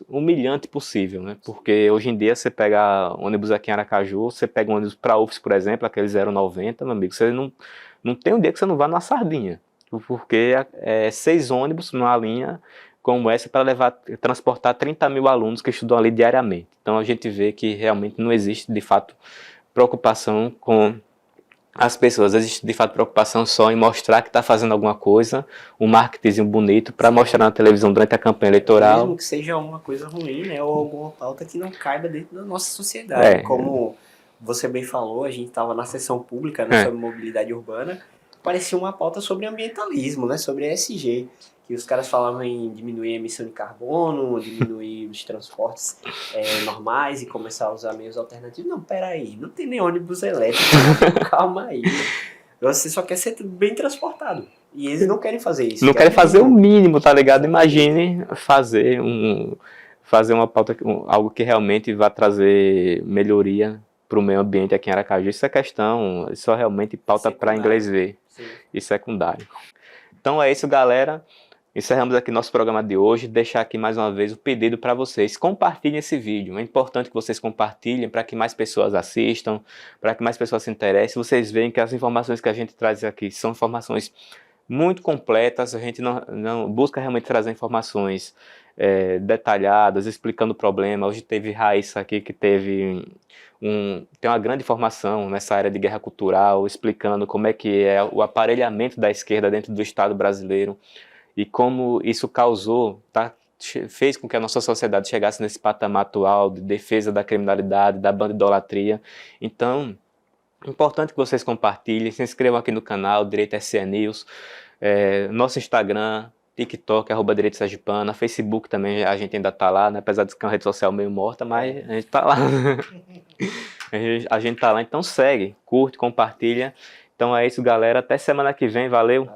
humilhante possível, né? Porque hoje em dia você pega ônibus aqui em Aracaju, você pega um ônibus para UFS, por exemplo, aqueles 0,90, meu amigo, você não tem um dia que você não vá numa sardinha, porque 6 ônibus numa linha como essa para transportar 30 mil alunos que estudam ali diariamente. Então a gente vê que realmente não existe de fato preocupação com as pessoas, existe de fato preocupação só em mostrar que está fazendo alguma coisa, um marketing bonito para mostrar na televisão durante a campanha eleitoral. Mesmo que seja uma coisa ruim, né, ou alguma pauta que não caiba dentro da nossa sociedade. Como você bem falou, a gente estava na sessão pública, né, sobre mobilidade urbana, parecia uma pauta sobre ambientalismo, né, sobre ESG, que os caras falavam em diminuir a emissão de carbono, diminuir os transportes normais e começar a usar meios alternativos. Não, peraí, não tem nem ônibus elétrico, calma aí. Você só quer ser bem transportado. E eles não querem fazer isso. Não querem fazer o mínimo, tá ligado? Imagine fazer uma pauta, algo que realmente vá trazer melhoria para o meio ambiente aqui em Aracaju. Isso é questão, isso é realmente pauta para inglês ver. Sim. E secundário. Então é isso, galera. Encerramos aqui nosso programa de hoje. Deixar aqui mais uma vez o pedido para vocês. Compartilhem esse vídeo. É importante que vocês compartilhem para que mais pessoas assistam, para que mais pessoas se interessem. Vocês veem que as informações que a gente traz aqui são informações muito completas. A gente não busca realmente trazer informações detalhadas, explicando o problema. Hoje teve Raíssa aqui que tem uma grande formação nessa área de guerra cultural, explicando como é que é o aparelhamento da esquerda dentro do Estado brasileiro e como isso fez com que a nossa sociedade chegasse nesse patamar atual de defesa da criminalidade, da bandidolatria. Então, é importante que vocês compartilhem, se inscrevam aqui no canal Direito SE News, nosso Instagram, TikTok, @DireitoSergipano, Facebook também a gente ainda tá lá, né? Apesar de ser uma rede social meio morta, mas a gente tá lá. A gente tá lá, então segue, curte, compartilha. Então é isso, galera. Até semana que vem, valeu.